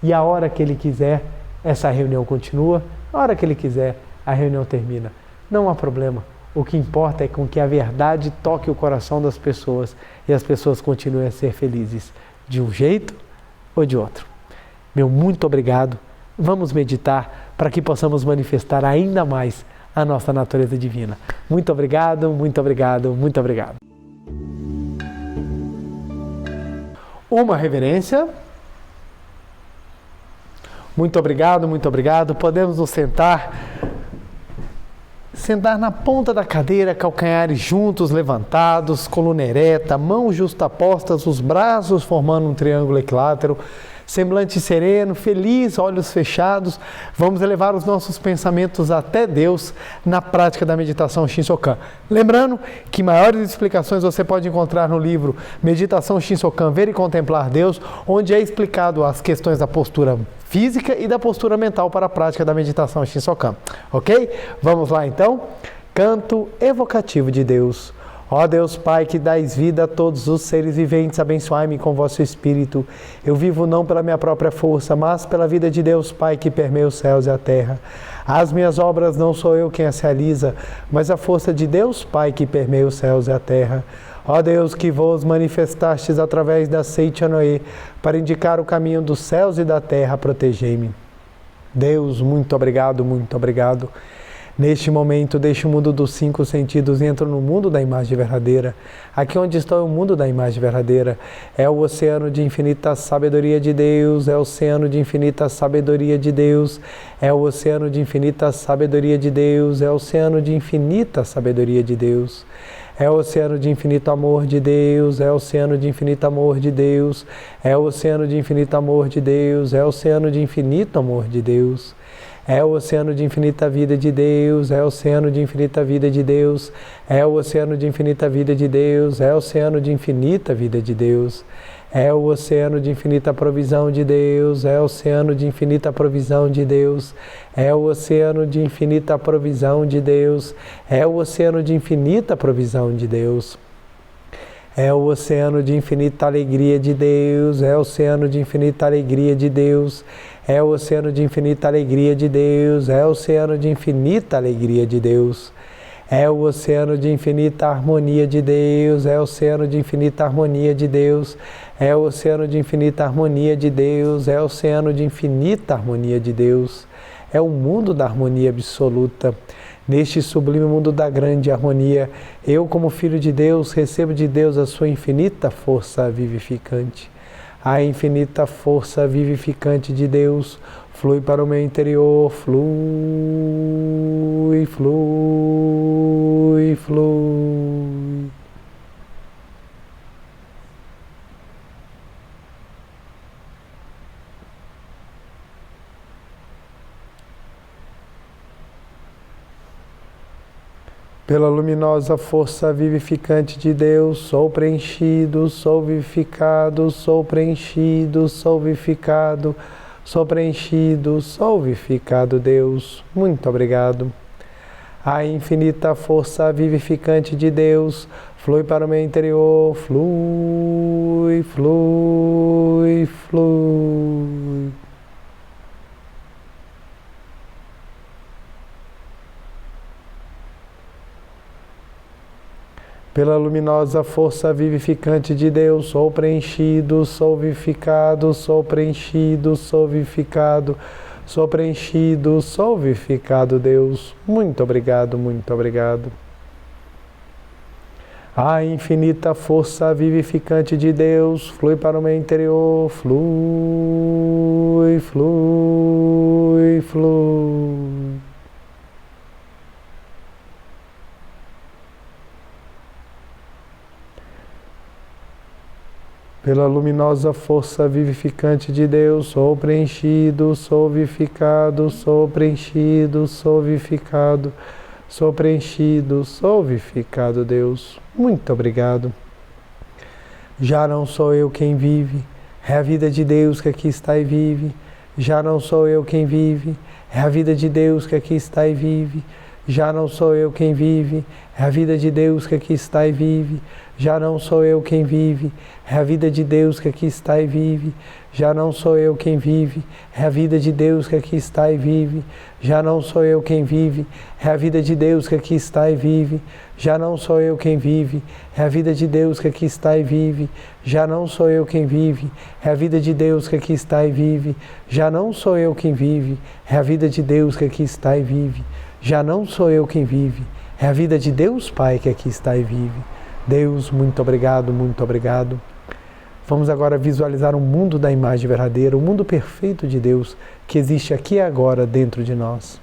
E a hora que Ele quiser, essa reunião continua, a hora que Ele quiser, a reunião termina. Não há problema. O que importa é com que a verdade toque o coração das pessoas e as pessoas continuem a ser felizes, de um jeito ou de outro. Meu muito obrigado. Vamos meditar para que possamos manifestar ainda mais a nossa natureza divina. Muito obrigado, muito obrigado, muito obrigado. Uma reverência. Muito obrigado, muito obrigado. Podemos nos sentar. sentar na ponta da cadeira, calcanhares juntos, levantados, coluna ereta, mãos justapostas, os braços formando um triângulo equilátero, semblante sereno, feliz, olhos fechados. Vamos elevar os nossos pensamentos até Deus na prática da meditação Shinsokan. Lembrando que maiores explicações você pode encontrar no livro Meditação Shinsokan, Ver e Contemplar Deus, onde é explicado as questões da postura física e da postura mental para a prática da meditação Shinsokan. Ok? Vamos lá então? Canto evocativo de Deus. Ó Deus Pai, que dais vida a todos os seres viventes, abençoai-me com vosso Espírito. Eu vivo não pela minha própria força, mas pela vida de Deus Pai, que permeia os céus e a terra. As minhas obras não sou eu quem as realiza, mas a força de Deus Pai, que permeia os céus e a terra. Ó Deus, que vos manifestastes através da Seicha Noé, para indicar o caminho dos céus e da terra, protegei-me. Deus, muito obrigado, muito obrigado. Neste momento, deixo o mundo dos 5 sentidos e entro no mundo da imagem verdadeira. Aqui onde estou é o mundo da imagem verdadeira. É o oceano de infinita sabedoria de Deus, é o oceano de infinita sabedoria de Deus, é o oceano de infinita sabedoria de Deus, é o oceano de infinita sabedoria de Deus. É o oceano de infinito amor de Deus, é o oceano de infinito amor de Deus, é o oceano de infinito amor de Deus, é o oceano de infinito amor de Deus. É o oceano de infinita vida de Deus, é o oceano de infinita vida de Deus, é o oceano de infinita vida de Deus, é o oceano de infinita vida de Deus, é o oceano de infinita provisão de Deus, é o oceano de infinita provisão de Deus, é o oceano de infinita provisão de Deus, é o oceano de infinita provisão de Deus. É o oceano de infinita alegria de Deus, é o oceano de infinita alegria de Deus, é o oceano de infinita alegria de Deus, é o oceano de infinita alegria de Deus, é o oceano de infinita harmonia de Deus, é o oceano de infinita harmonia de Deus, é o oceano de infinita harmonia de Deus, é o oceano de infinita harmonia de Deus, é o mundo da harmonia absoluta. Neste sublime mundo da grande harmonia, eu, como filho de Deus, recebo de Deus a sua infinita força vivificante. A infinita força vivificante de Deus flui para o meu interior, flui, flui, flui. Pela luminosa força vivificante de Deus, sou preenchido, sou vivificado, sou preenchido, sou vivificado, sou preenchido, sou vivificado, Deus. Muito obrigado. A infinita força vivificante de Deus flui para o meu interior, flui, flui, flui. Pela luminosa força vivificante de Deus, sou preenchido, sou vivificado, sou preenchido, sou vivificado, sou preenchido, sou vivificado, Deus. Muito obrigado, muito obrigado. A infinita força vivificante de Deus flui para o meu interior, flui, flui, flui. Pela luminosa força vivificante de Deus, sou preenchido, sou vivificado, sou preenchido, sou vivificado, sou preenchido, sou vivificado, Deus. Muito obrigado. Já não sou eu quem vive, é a vida de Deus que aqui está e vive. Já não sou eu quem vive, é a vida de Deus que aqui está e vive. Já não sou eu quem vive, é a vida de Deus que aqui está e vive. Já não sou eu quem vive, é a vida de Deus que aqui está e vive. Já não sou eu quem vive, é a vida de Deus que aqui está e vive. Já não sou eu quem vive, é a vida de Deus que aqui está e vive. Já não sou eu quem vive, é a vida de Deus que aqui está e vive. Já não sou eu quem vive, é a vida de Deus que aqui está e vive. Já não sou eu quem vive, é a vida de Deus que aqui está e vive. Já não sou eu quem vive, é a vida de Deus Pai que aqui está e vive. Deus, muito obrigado, muito obrigado. Vamos agora visualizar um mundo da imagem verdadeira, o mundo perfeito de Deus que existe aqui e agora dentro de nós.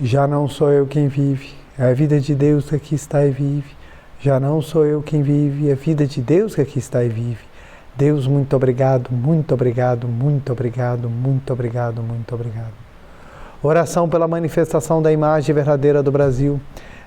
Já não sou eu quem vive, é a vida de Deus que aqui está e vive. Já não sou eu quem vive, é a vida de Deus que aqui está e vive. Deus, muito obrigado, muito obrigado, muito obrigado, muito obrigado, muito obrigado. Oração pela manifestação da imagem verdadeira do Brasil.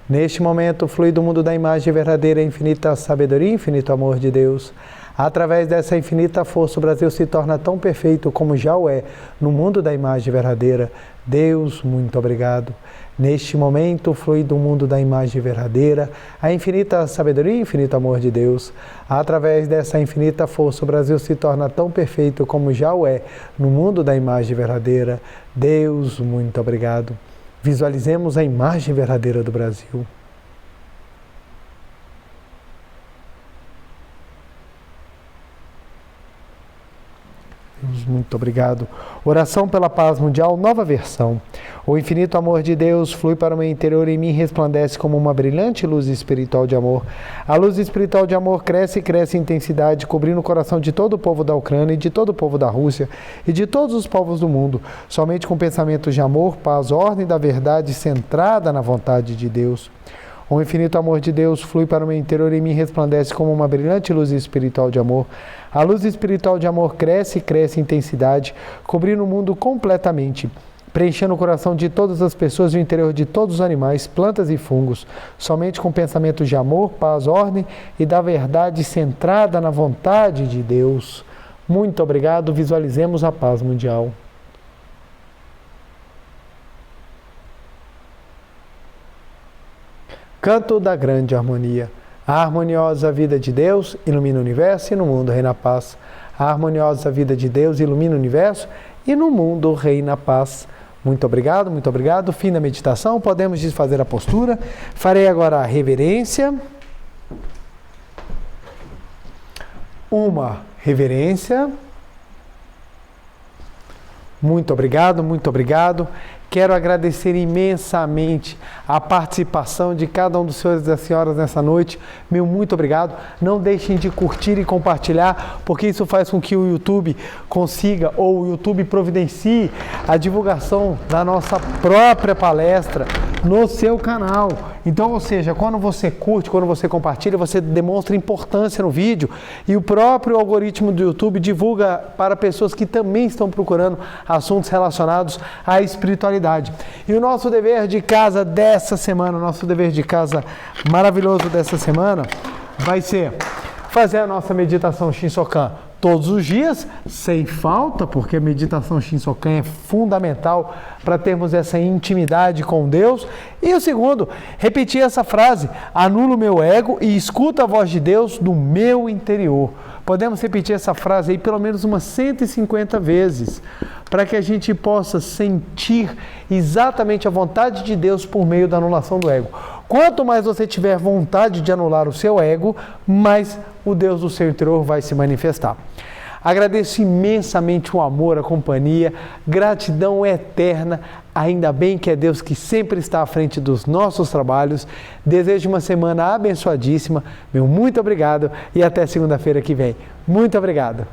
Neste momento, flui do mundo da imagem verdadeira a infinita sabedoria e infinito amor de Deus. Através dessa infinita força, o Brasil se torna tão perfeito como já o é no mundo da imagem verdadeira. Deus, muito obrigado. Neste momento, flui do mundo da imagem verdadeira a infinita sabedoria e infinito amor de Deus. Através dessa infinita força, o Brasil se torna tão perfeito como já o é no mundo da imagem verdadeira. Deus, muito obrigado. Visualizemos a imagem verdadeira do Brasil. Deus, muito obrigado. Oração pela paz mundial, nova versão. O infinito amor de Deus flui para o meu interior e em mim resplandece como uma brilhante luz espiritual de amor. A luz espiritual de amor cresce e cresce em intensidade, cobrindo o coração de todo o povo da Ucrânia e de todo o povo da Rússia e de todos os povos do mundo. Somente com pensamentos de amor, paz, ordem da verdade centrada na vontade de Deus. O infinito amor de Deus flui para o meu interior e em mim resplandece como uma brilhante luz espiritual de amor. A luz espiritual de amor cresce e cresce em intensidade, cobrindo o mundo completamente, preenchendo o coração de todas as pessoas e o interior de todos os animais, plantas e fungos, somente com pensamentos de amor, paz, ordem e da verdade centrada na vontade de Deus. Muito obrigado, visualizemos a paz mundial. Canto da grande harmonia. A harmoniosa vida de Deus ilumina o universo e no mundo reina a paz. A harmoniosa vida de Deus ilumina o universo e no mundo reina a paz. Muito obrigado, muito obrigado. Fim da meditação, podemos desfazer a postura. Farei agora a reverência. Uma reverência. Muito obrigado, muito obrigado. Quero agradecer imensamente a participação de cada um dos senhores e das senhoras nessa noite. Meu muito obrigado. Não deixem de curtir e compartilhar, porque isso faz com que o YouTube consiga, ou o YouTube providencie a divulgação da nossa própria palestra no seu canal. Então, ou seja, quando você curte, quando você compartilha, você demonstra importância no vídeo e o próprio algoritmo do YouTube divulga para pessoas que também estão procurando assuntos relacionados à espiritualidade. E o nosso dever de casa dessa semana, o nosso dever de casa maravilhoso dessa semana, vai ser fazer a nossa meditação Shinsokan todos os dias, sem falta, porque a meditação Shinsokan é fundamental para termos essa intimidade com Deus. E o segundo, repetir essa frase: anulo o meu ego e escuto a voz de Deus no meu interior. Podemos repetir essa frase aí pelo menos umas 150 vezes, para que a gente possa sentir exatamente a vontade de Deus por meio da anulação do ego. Quanto mais você tiver vontade de anular o seu ego, mais o Deus do seu interior vai se manifestar. Agradeço imensamente o amor, a companhia, gratidão eterna. Ainda bem que é Deus que sempre está à frente dos nossos trabalhos. Desejo uma semana abençoadíssima. Meu muito obrigado e até segunda-feira que vem. Muito obrigado.